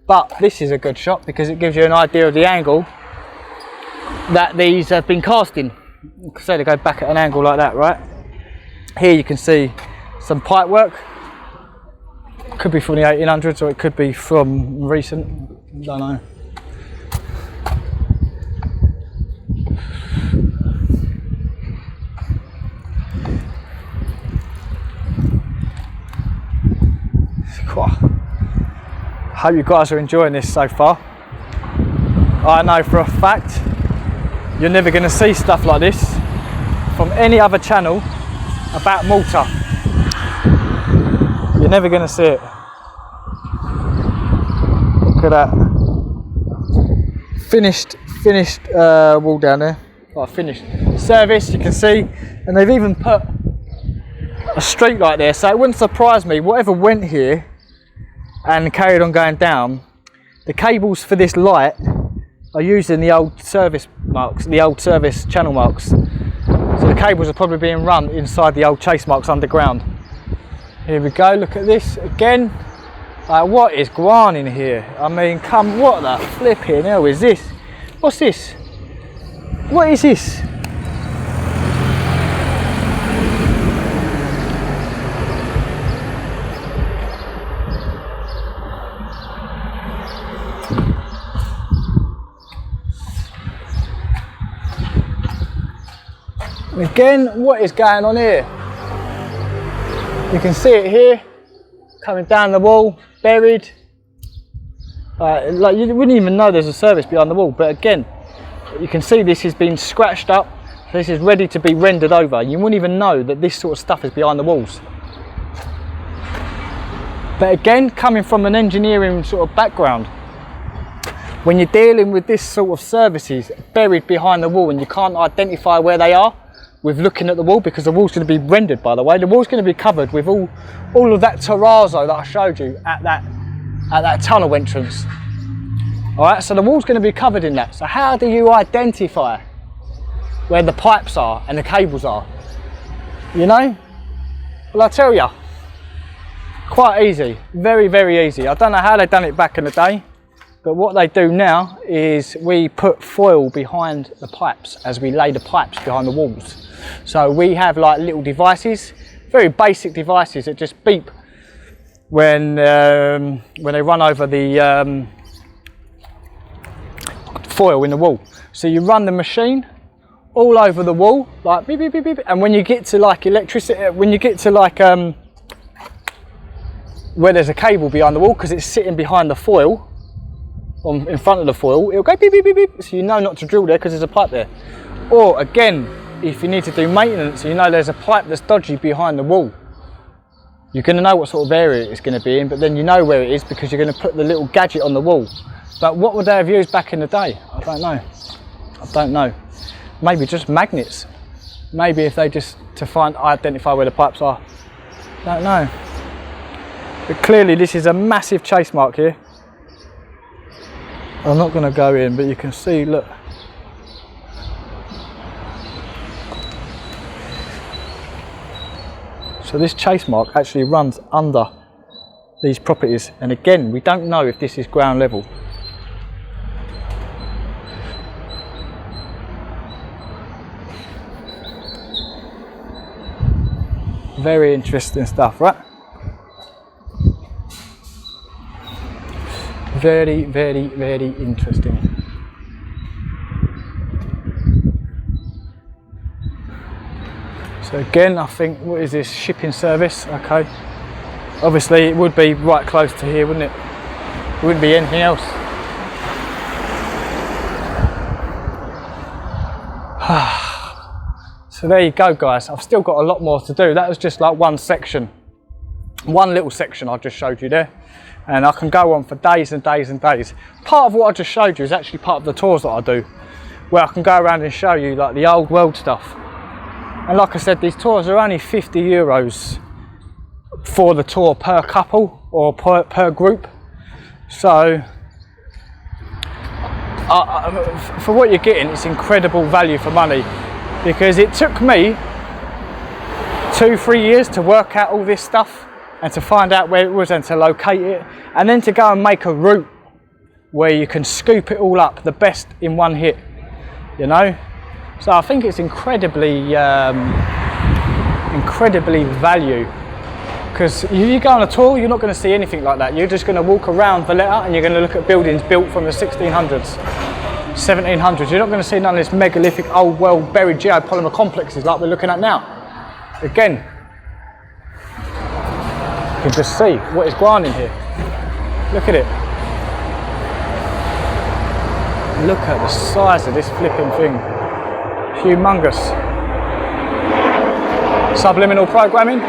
But this is a good shot because it gives you an idea of the angle that these have been cast in. So they go back at an angle like that, right? Here you can see some pipe work. Could be from the 1800s or it could be from recent, don't know. I hope you guys are enjoying this so far. I know for a fact you're never going to see stuff like this from any other channel about mortar. You're never going to see it. Look at that. Finished wall down there. Well, finished service, you can see, and they've even put a street light there, so it wouldn't surprise me whatever went here and carried on going down. The cables for this light are using the old service marks, the old service channel marks. So the cables are probably being run inside the old chase marks underground. Here we go, look at this again. What is going on in here? I mean, what the flipping hell is this? What's this? What is this? Again, what is going on here? You can see it here, coming down the wall, buried. Like you wouldn't even know there's a service behind the wall, but again, you can see this has been scratched up. So this is ready to be rendered over. You wouldn't even know that this sort of stuff is behind the walls. But again, coming from an engineering sort of background, when you're dealing with this sort of services buried behind the wall and you can't identify where they are with looking at the wall, because the wall's going to be rendered, by the way, the wall's going to be covered with all of that terrazzo that I showed you at that tunnel entrance. All right, so the wall's going to be covered in that. So how do you identify where the pipes are and the cables are? You know? Well, I tell you, quite easy, very, very easy. I don't know how they done it back in the day, but what they do now is we put foil behind the pipes as we lay the pipes behind the walls. So we have like little devices, very basic devices that just beep when they run over the foil in the wall. So you run the machine all over the wall, like beep, beep, beep, beep. And when you get to like electricity, when you get to like where there's a cable behind the wall, because it's sitting behind the foil, in front of the foil, it'll go beep, beep, beep, beep. So you know not to drill there because there's a pipe there. Or again, if you need to do maintenance, you know there's a pipe that's dodgy behind the wall, you're going to know what sort of area it's going to be in, but then you know where it is because you're going to put the little gadget on the wall. But what would they have used back in the day? I don't know. I don't know. Maybe just magnets. Maybe if they just identify where the pipes are. Don't know. But clearly this is a massive chase mark here. I'm not going to go in, but you can see, look. So this chase mark actually runs under these properties, and again, we don't know if this is ground level. Very interesting stuff, right? Very, very, very interesting. So again, I think, what is this, shipping service? Okay. Obviously it would be right close to here, wouldn't it? It wouldn't be anything else. So there you go, guys. I've still got a lot more to do. That was just like one section, one little section I just showed you there. And I can go on for days and days and days. Part of what I just showed you is actually part of the tours that I do, where I can go around and show you like the old world stuff. And like I said, these tours are only €50 for the tour per couple or per group. So for what you're getting, it's incredible value for money, because it took me 2-3 years to work out all this stuff and to find out where it was and to locate it, and then to go and make a route where you can scoop it all up, the best in one hit, you know. So I think it's incredibly value, because if you go on a tour, you're not going to see anything like that. You're just going to walk around Valletta and you're going to look at buildings built from the 1600s, 1700s. You're not going to see none of this megalithic old world buried geopolymer complexes like we're looking at now. Again, you can just see what is going on in here. Look at it. Look at the size of this flipping thing. Humongous. Subliminal programming.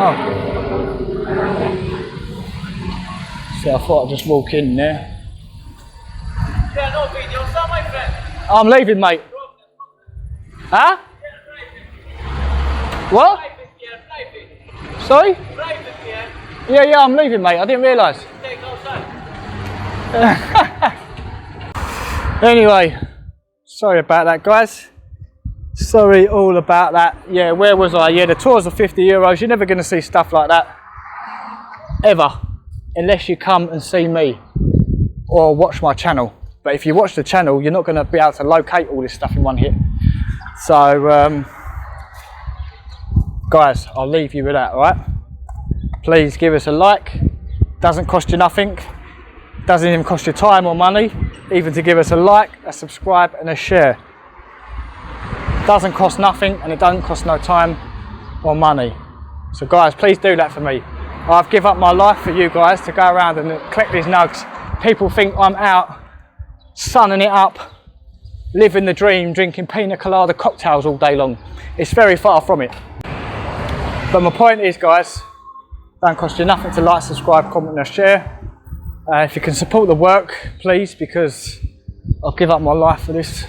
Oh. So I thought I'd just walk in there. Yeah, no video, sir, my friend. I'm leaving, mate. Huh? What? Private. Sorry? Private, Yeah, I'm leaving, mate. I didn't realise. Take outside. Anyway, sorry about that, guys. Sorry all about that. Yeah, where was I? Yeah, the tours are €50. You're never going to see stuff like that ever, unless you come and see me or watch my channel. But if you watch the channel, you're not going to be able to locate all this stuff in one hit. So guys, I'll leave you with that. All right, please give us a like. Doesn't cost you nothing. Doesn't even cost you time or money, even to give us a like, a subscribe and a share. Doesn't cost nothing, and it doesn't cost no time or money. So guys, please do that for me. I've given up my life for you guys to go around and collect these nugs. People think I'm out sunning it up, living the dream, drinking pina colada cocktails all day long. It's very far from it. But my point is, guys, don't cost you nothing to like, subscribe, comment and share. If you can support the work, please, because I've given up my life for this,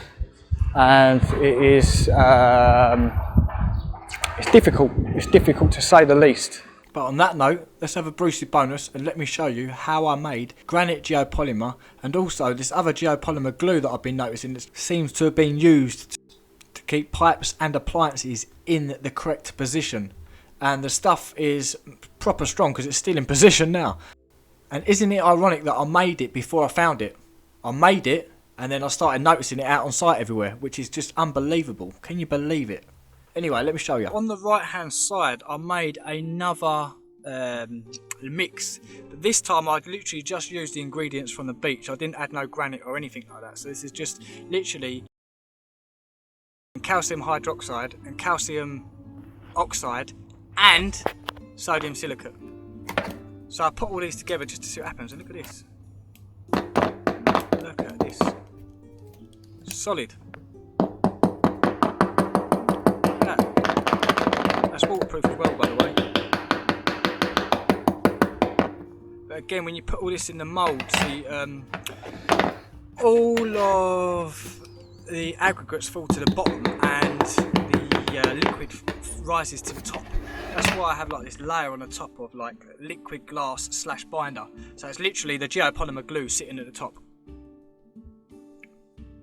and it is it's difficult to say the least. But on that note, let's have a Brucey bonus and let me show you how I made granite geopolymer, and also this other geopolymer glue that I've been noticing that seems to have been used to keep pipes and appliances in the correct position. And the stuff is proper strong because it's still in position now. And isn't it ironic that I made it before I found it? I made it and then I started noticing it out on site everywhere, which is just unbelievable. Can you believe it? Anyway, let me show you. On the right hand side, I made another mix. But this time I'd literally just used the ingredients from the beach. I didn't add no granite or anything like that. So this is just literally calcium hydroxide and calcium oxide and sodium silicate. So I put all these together just to see what happens, and look at this. Look at this. Solid. That's waterproof as well, by the way. But again, when you put all this in the mould, see, all of the aggregates fall to the bottom and the liquid rises to the top. That's why I have like this layer on the top of like liquid glass / binder. So it's literally the geopolymer glue sitting at the top.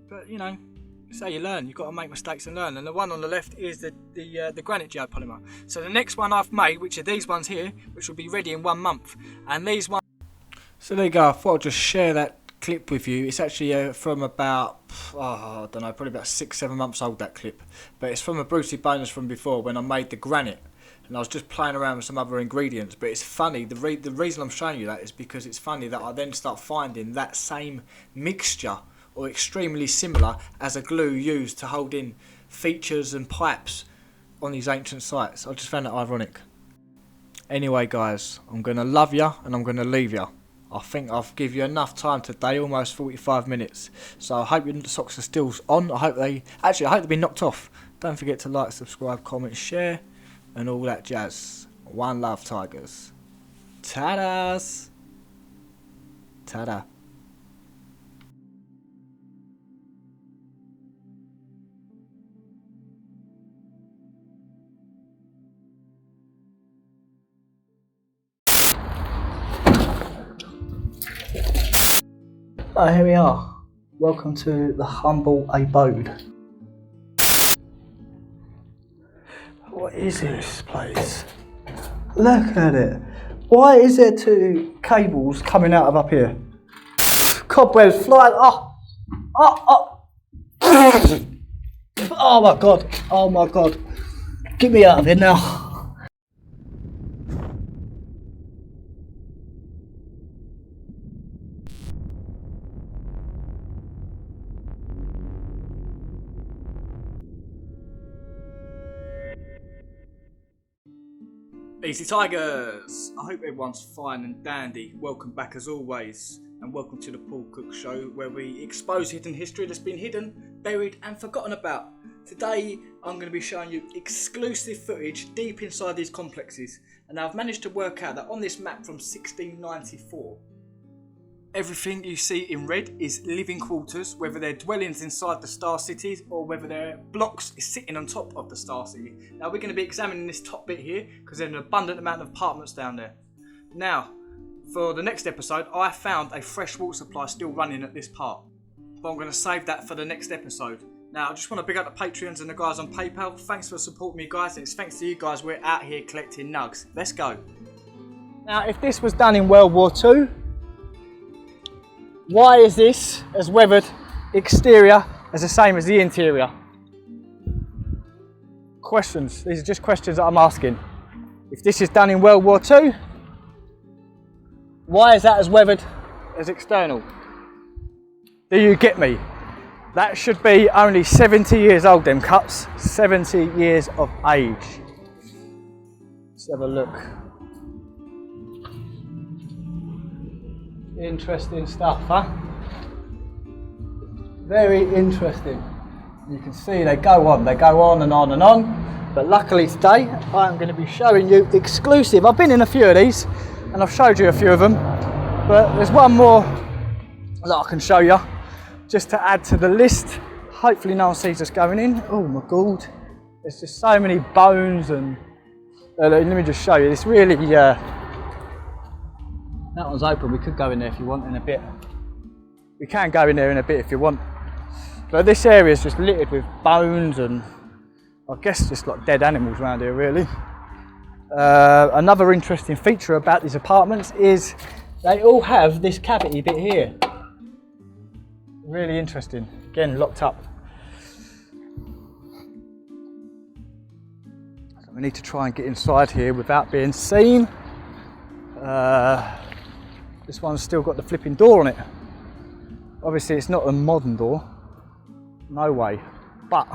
But you know, it's how you learn. You've got to make mistakes and learn. And the one on the left is the granite geopolymer. So the next one I've made, which are these ones here, which will be ready in 1 month. And these ones. So there you go. I thought I'd just share that clip with you. It's actually from about, I don't know, probably about 6-7 months old, that clip. But it's from a Brucey bonus from before when I made the granite. And I was just playing around with some other ingredients. But it's funny, the reason I'm showing you that is because it's funny that I then start finding that same mixture or extremely similar as a glue used to hold in features and pipes on these ancient sites. I just found that ironic. Anyway guys, I'm going to love you and I'm going to leave you. I think I've given you enough time today, almost 45 minutes. So I hope your socks are still on. I hope they've been knocked off. Don't forget to like, subscribe, comment, share and all that jazz. One love, tigers. Ta-das. Ta-da. So here we are. Welcome to the humble abode. What is this place? Look at it. Why is there 2 cables coming out of up here? Cobwebs flying. Oh my god. Oh my god. Get me out of here now. Easy Tigers! I hope everyone's fine and dandy. Welcome back as always, and welcome to the Paul Cook Show, where we expose hidden history that's been hidden, buried and forgotten about. Today I'm going to be showing you exclusive footage deep inside these complexes, and I've managed to work out that on this map from 1694, everything you see in red is living quarters, whether they're dwellings inside the Star Cities or whether they're blocks sitting on top of the Star City. Now we're going to be examining this top bit here because there's an abundant amount of apartments down there. Now, for the next episode, I found a fresh water supply still running at this part, but I'm going to save that for the next episode. Now, I just want to big up the Patreons and the guys on PayPal. Thanks for supporting me, guys, and it's thanks to you guys we're out here collecting nugs. Let's go. Now, if this was done in World War II, why is this as weathered exterior as the same as the interior? Questions. These are just questions that I'm asking. If this is done in World War II, why is that as weathered as external? Do you get me? That should be only 70 years old, them cups. 70 years of age. Let's have a look. Interesting stuff, huh? Very interesting. You can see they go on and on and on. But luckily today, I'm going to be showing you exclusive. I've been in a few of these, and I've showed you a few of them. But there's one more that I can show you, just to add to the list. Hopefully no one sees us going in. Oh my God. There's just so many bones and... let me just show you. It's really... that one's open. We could go in there if you want in a bit. We can go in there in a bit if you want. But this area is just littered with bones and I guess just like dead animals around here really. Another interesting feature about these apartments is they all have this cavity bit here. Really interesting. Again, locked up. So we need to try and get inside here without being seen. This one's still got the flipping door on it. Obviously it's not a modern door. No way. But,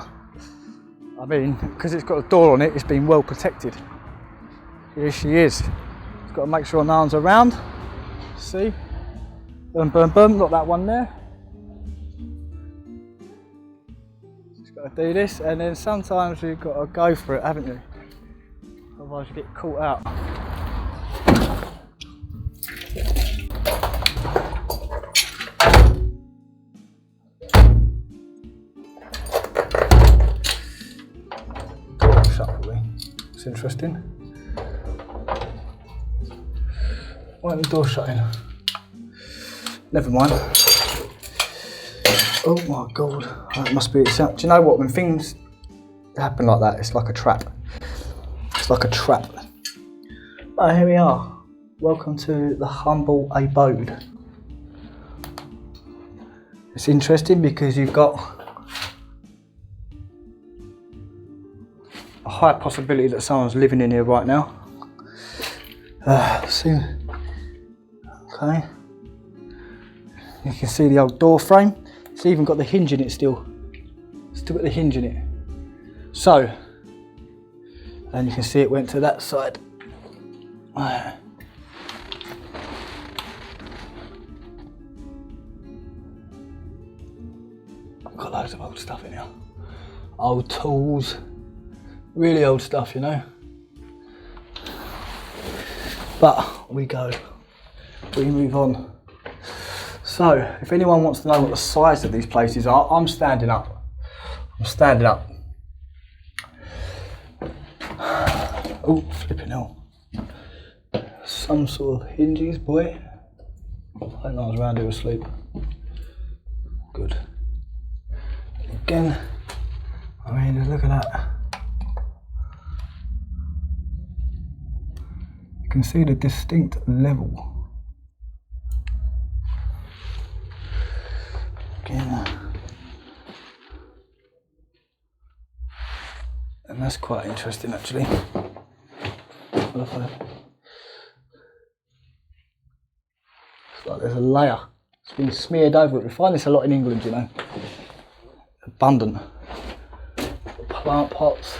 I mean, because it's got a door on it, it's been well protected. Here she is. Just got to make sure no one's around. See? Boom, boom, boom. Not that one there. Just got to do this, and then sometimes you've got to go for it, haven't you? Otherwise you get caught out. It's interesting. Why is the door shutting? Never mind. Oh my God, that must be it. Do you know what? When things happen like that, it's like a trap. It's like a trap. Oh, here we are. Welcome to the humble abode. It's interesting because you've got a high possibility that someone's living in here right now. See, okay. You can see the old door frame. It's even got the hinge in it still. Still got the hinge in it. So, and you can see it went to that side. Got loads of old stuff in here. Old tools. Really old stuff, you know. But we go. We move on. So, if anyone wants to know what the size of these places are, I'm standing up. I'm standing up. Oh, flipping hell. Some sort of hinges, boy. I think I was around here asleep. Good. Again, I mean, look at that. You can see the distinct level. Again. And that's quite interesting actually. It's like there's a layer. It's been smeared over it. We find this a lot in England, you know. Abundant. Plant pots.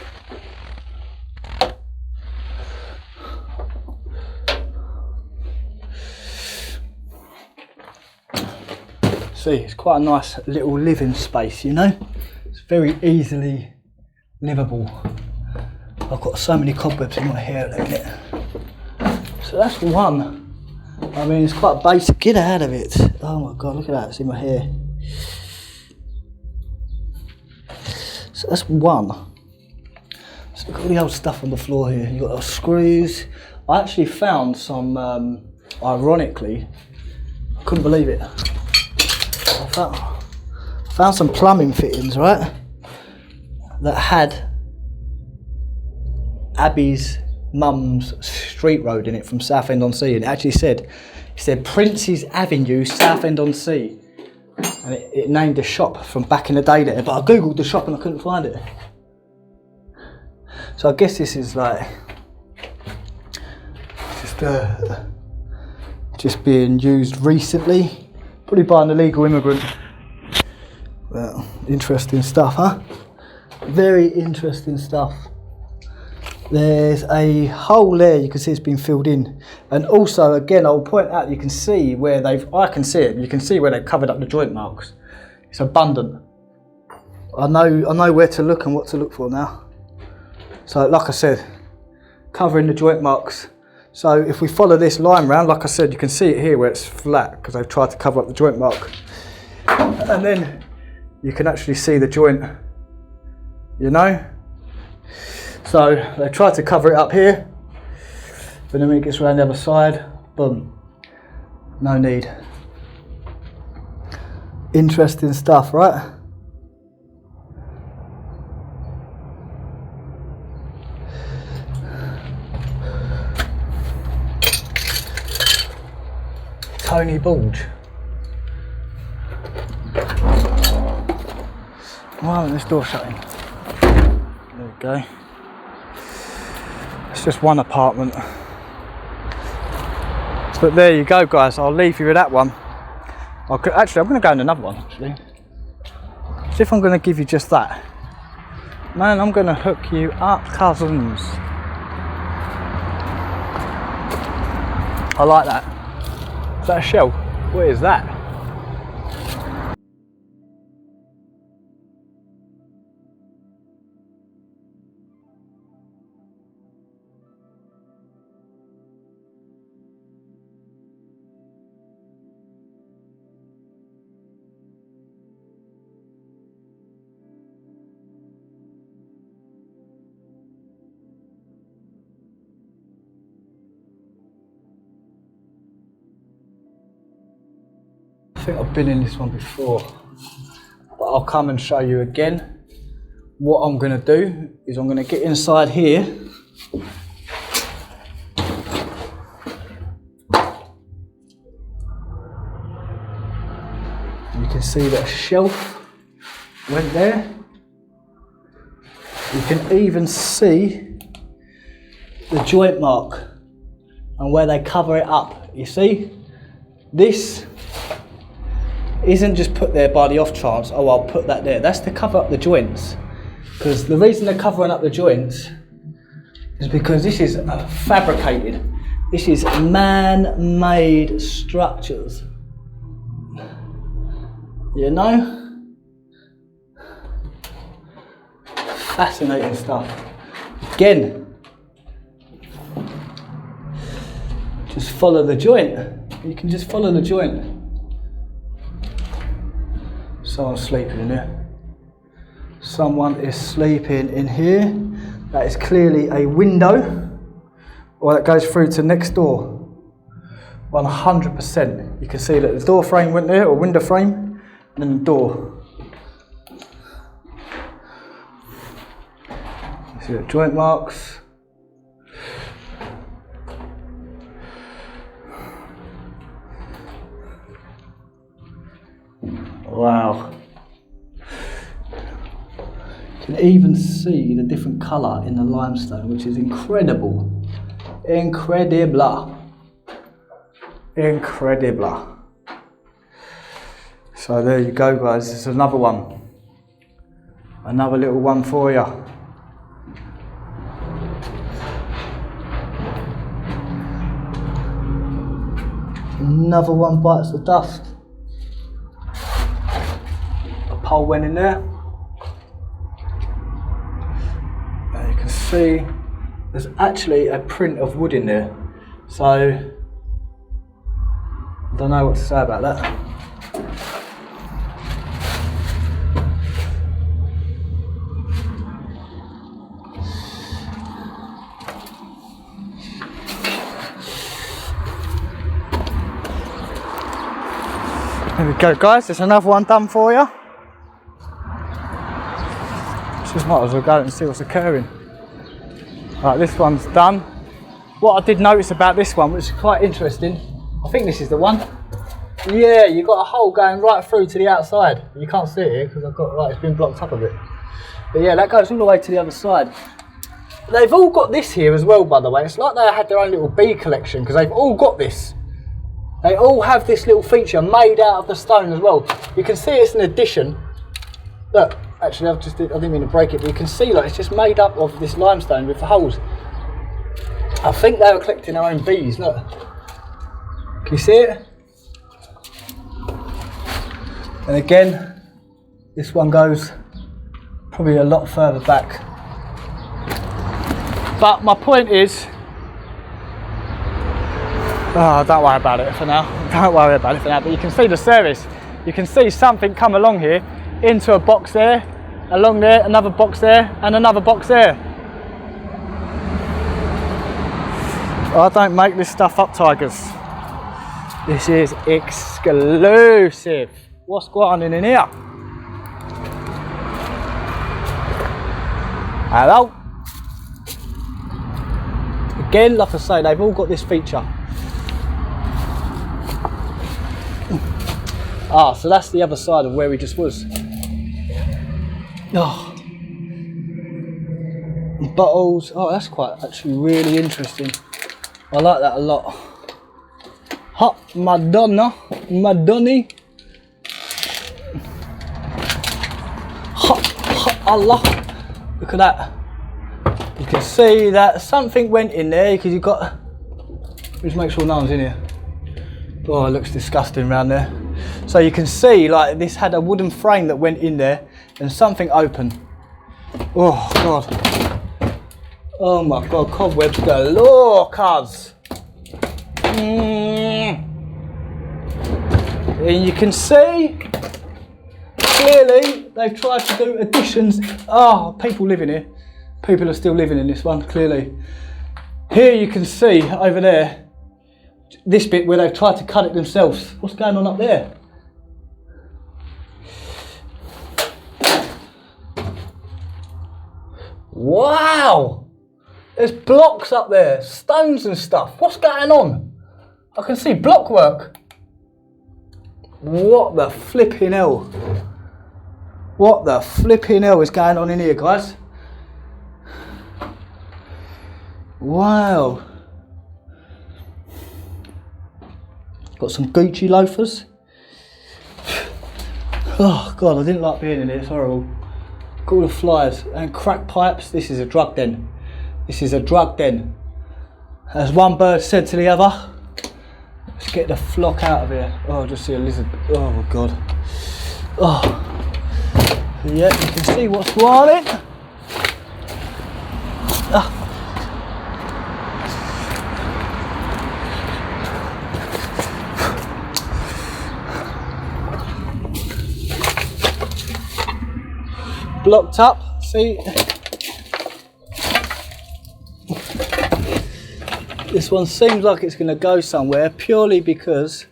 See, it's quite a nice little living space, you know. It's very easily livable. I've got so many cobwebs in my hair at the minute. So that's one. I mean, it's quite basic. Get out of it. Oh my God, look at that. It's in my hair. So that's one. So look at all the old stuff on the floor here. You've got those screws. I actually found some, ironically, I couldn't believe it. I found some plumbing fittings, right, that had Abby's mum's street road in it from Southend-on-Sea, and it actually said, Prince's Avenue, Southend-on-Sea, and it named a shop from back in the day there, but I googled the shop and I couldn't find it. So I guess this is like just being used recently, probably by an illegal immigrant. Well, Interesting stuff, huh? Very interesting stuff. There's a hole there, you can see it's been filled in. And also, again, I'll point out, you can see where I can see it, you can see where they've covered up the joint marks. It's abundant. I know where to look and what to look for now. So, like I said, covering the joint marks. So if we follow this line round, like I said, you can see it here where it's flat because they've tried to cover up the joint mark. And then you can actually see the joint, you know? So they tried to cover it up here, but then when it gets around the other side, boom, no need. Interesting stuff, right? Tony Bulge. Why isn't this door shutting? There we go. It's just one apartment. But there you go, guys. I'll leave you with that one. Actually, I'm going to go in another one, actually. As if I'm going to give you just that. Man, I'm going to hook you up, cousins. I like that. Is that a shell? What is that? I think I've been in this one before, but I'll come and show you again. What I'm going to do is I'm going to get inside here. You can see that a shelf went there. You can even see the joint mark and where they cover it up. You see, this isn't just put there by the off chance, oh, I'll put that there. That's to cover up the joints. Because the reason they're covering up the joints is because this is fabricated. This is man-made structures. You know? Fascinating stuff. Again, just follow the joint. You can just follow the joint. Someone's sleeping in here. Someone is sleeping in here. That is clearly a window, or that goes through to next door. 100%. You can see that the door frame went there, or window frame, and then the door. You see the joint marks. Wow. You can even see the different colour in the limestone, which is incredible. Incredible. Incredible. So there you go, guys. There's another one. Another little one for you. Another one bites the dust. Hole went in there. And you can see there's actually a print of wood in there. So I don't know what to say about that. There we go, guys. There's another one done for you. Just might as well go and see what's occurring. Right, this one's done. What I did notice about this one, which is quite interesting, I think this is the one. Yeah, you've got a hole going right through to the outside. You can't see it here because I've got, right, it's been blocked up a bit. But yeah, that goes all the way to the other side. They've all got this here as well, by the way. It's like they had their own little bee collection because they've all got this. They all have this little feature made out of the stone as well. You can see it's an addition. Look, actually I didn't mean to break it, but you can see like it's just made up of this limestone with the holes. I think they were collecting their own bees, look. Can you see it? And again, this one goes probably a lot further back. But my point is, oh, don't worry about it for now. Don't worry about it for now. But you can see the service. You can see something come along here, into a box there, along there, another box there, and another box there. I don't make this stuff up, tigers. This is exclusive. What's going on in here? Hello. Again, like I say, they've all got this feature. Ah, so that's the other side of where we just was. Oh. Bottles. Oh, that's quite actually really interesting. I like that a lot. Hot Madonna. Madonna. Hot Allah. Look at that. You can see that something went in there because you've got. Just make sure no one's in here. Oh, it looks disgusting around there. So you can see like this had a wooden frame that went in there and something opened. Oh God. Oh my God, cobwebs galore, cuz. And you can see clearly they've tried to do additions. Oh, people live in here. People are still living in this one, clearly. Here you can see over there, this bit where they've tried to cut it themselves. What's going on up there? Wow! There's blocks up there, stones and stuff. What's going on? I can see block work. What the flipping hell? What the flipping hell is going on in here, guys? Wow. Got some Gucci loafers. Oh God, I didn't like being in here, it's horrible. Got all the flies and crack pipes. This is a drug den. This is a drug den. As one bird said to the other, let's get the flock out of here. Oh, I just see a lizard. Oh God. Oh. Yeah, you can see what's going on. Ah. Blocked up, see? This one seems like it's going to go somewhere purely because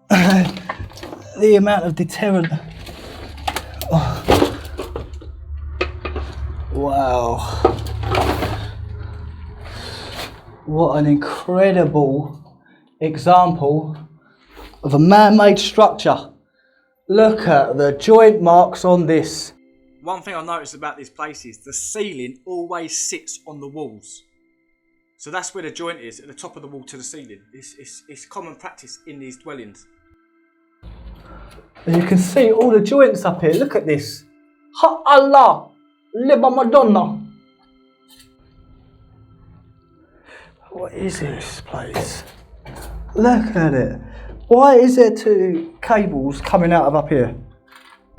the amount of deterrent. Oh. Wow. What an incredible example of a man-made structure. Look at the joint marks on this. One thing I noticed about this place is the ceiling always sits on the walls. So that's where the joint is, at the top of the wall to the ceiling. It's common practice in these dwellings. And you can see all the joints up here. Look at this. Ha Allah! Liba Madonna! What is this place? Look at it. Why is there two cables coming out of up here?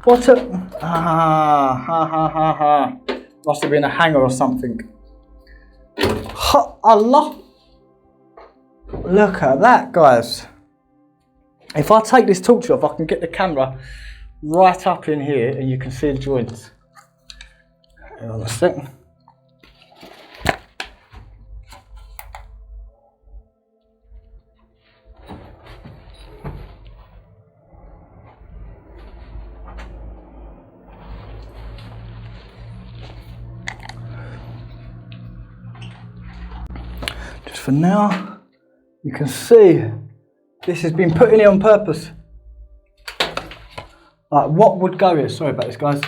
What a... Ah, ha ha ha ha. Must have been a hanger or something. Ha Allah! Look at that, guys. If I take this torch off, I can get the camera right up in here and you can see the joints. Hang on a second. Just for now, you can see this has been put in here on purpose. Like, what would go here? Sorry about this, guys.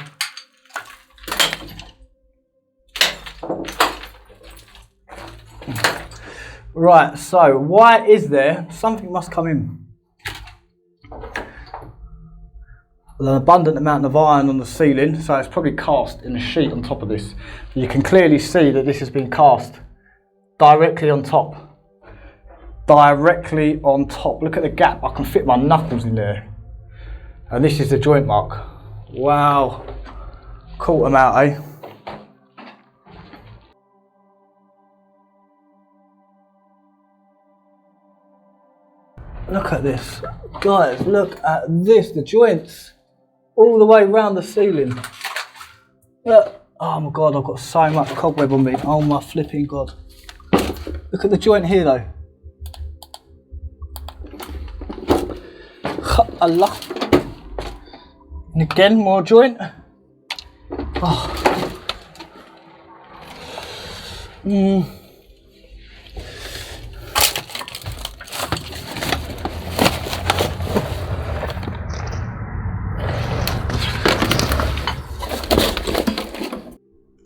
Right, so why is there, something must come in. There's an abundant amount of iron on the ceiling, so it's probably cast in a sheet on top of this. You can clearly see that this has been cast directly on top. Directly on top. Look at the gap. I can fit my knuckles in there. And this is the joint mark. Wow. Caught them out, eh? Look at this. Guys, look at this. The joints. All the way around the ceiling. Look. Oh my God, I've got so much cobweb on me. Oh my flipping God. Look at the joint here though. Allah. And again, more joint. Oh.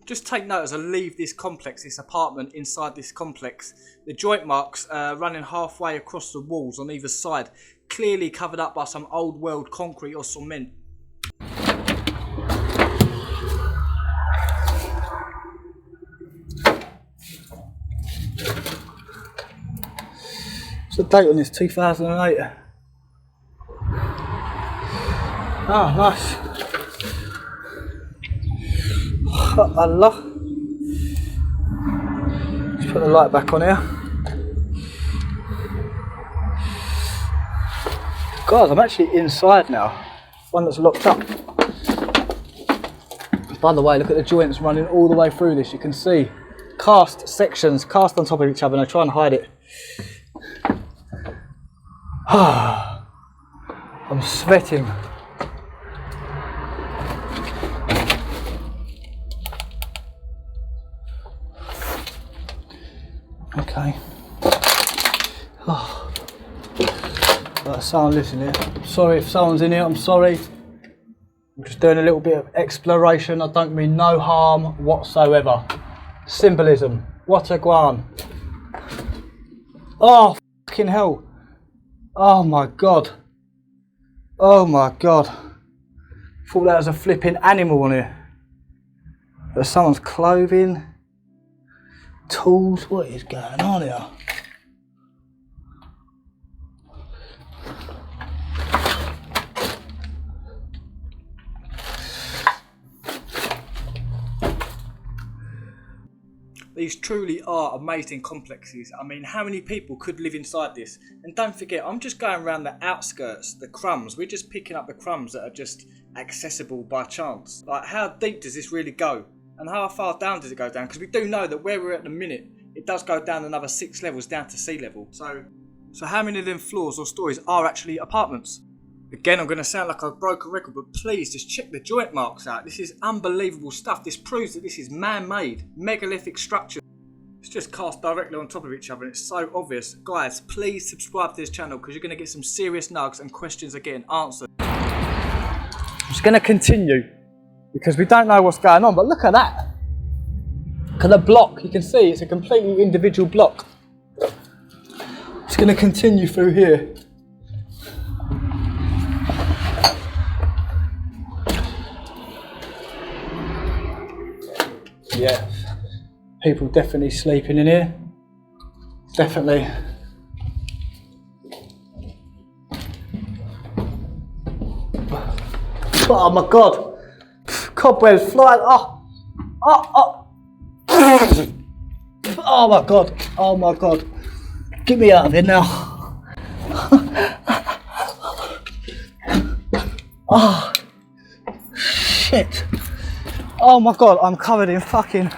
Just take note as I leave this complex, this apartment inside this complex. The joint marks running halfway across the walls on either side, clearly covered up by some old world concrete or cement. What's the date on this? 2008. Oh, nice. Allah. Let's put the light back on here. Guys, I'm actually inside now. One that's locked up. By the way, look at the joints running all the way through this. You can see cast sections, cast on top of each other, and I try and hide it. I'm sweating. Okay. Oh. Right, someone lives in here. I'm sorry if someone's in here, I'm sorry. I'm just doing a little bit of exploration. I don't mean no harm whatsoever. Symbolism. What a guan. Oh, fucking hell. Oh my God. Oh my God. Thought that was a flipping animal on here. There's someone's clothing. Tools. What is going on here? These truly are amazing complexes. I mean, how many people could live inside this? And don't forget, I'm just going around the outskirts, the crumbs. We're just picking up the crumbs that are just accessible by chance. Like, how deep does this really go? And how far down does it go down? Because we do know that where we're at the minute, it does go down another 6 levels down to sea level. So how many of them floors or stories are actually apartments? Again, I'm going to sound like I broke a record, but please just check the joint marks out. This is unbelievable stuff. This proves that this is man-made, megalithic structure. It's just cast directly on top of each other and it's so obvious. Guys, please subscribe to this channel because you're going to get some serious nugs and questions are getting answered. I'm just going to continue because we don't know what's going on, but look at that. Look at the block. You can see it's a completely individual block. Just going to continue through here. Yeah, people definitely sleeping in here. Definitely. Oh my God, cobwebs flying. Oh my God, oh my God. Get me out of here now. Oh, shit. Oh my God, I'm covered in fucking...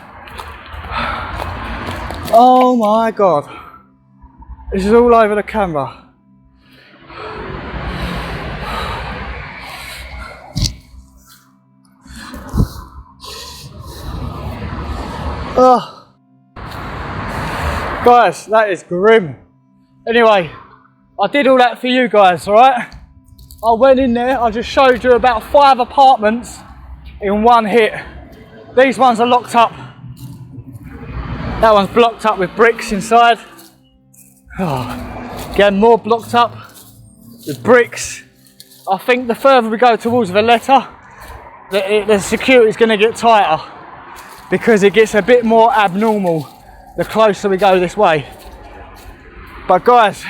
Oh my God. This is all over the camera. Oh. Guys, that is grim. Anyway, I did all that for you guys, alright? I went in there, I just showed you about 5 apartments in one hit. These ones are locked up. That one's blocked up with bricks inside. Oh, again, more blocked up with bricks. I think the further we go towards Valletta, the security is going to get tighter, because it gets a bit more abnormal the closer we go this way. But guys,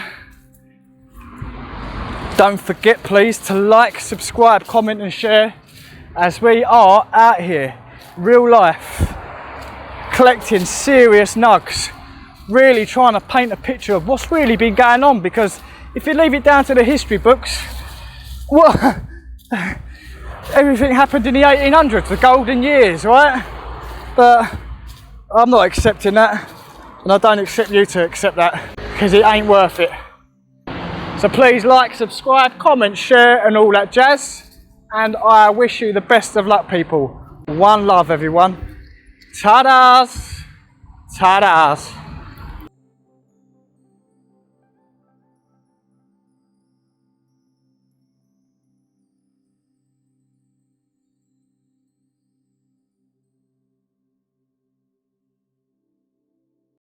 don't forget please to like, subscribe, comment and share, as we are out here, real life, collecting serious nugs, really trying to paint a picture of what's really been going on, because if you leave it down to the history books, what everything happened in the 1800s, the golden years, right? But I'm not accepting that, and I don't expect you to accept that, because it ain't worth it. So please like, subscribe, comment, share and all that jazz, and I wish you the best of luck, people. One love everyone. Ta-das! Ta-das!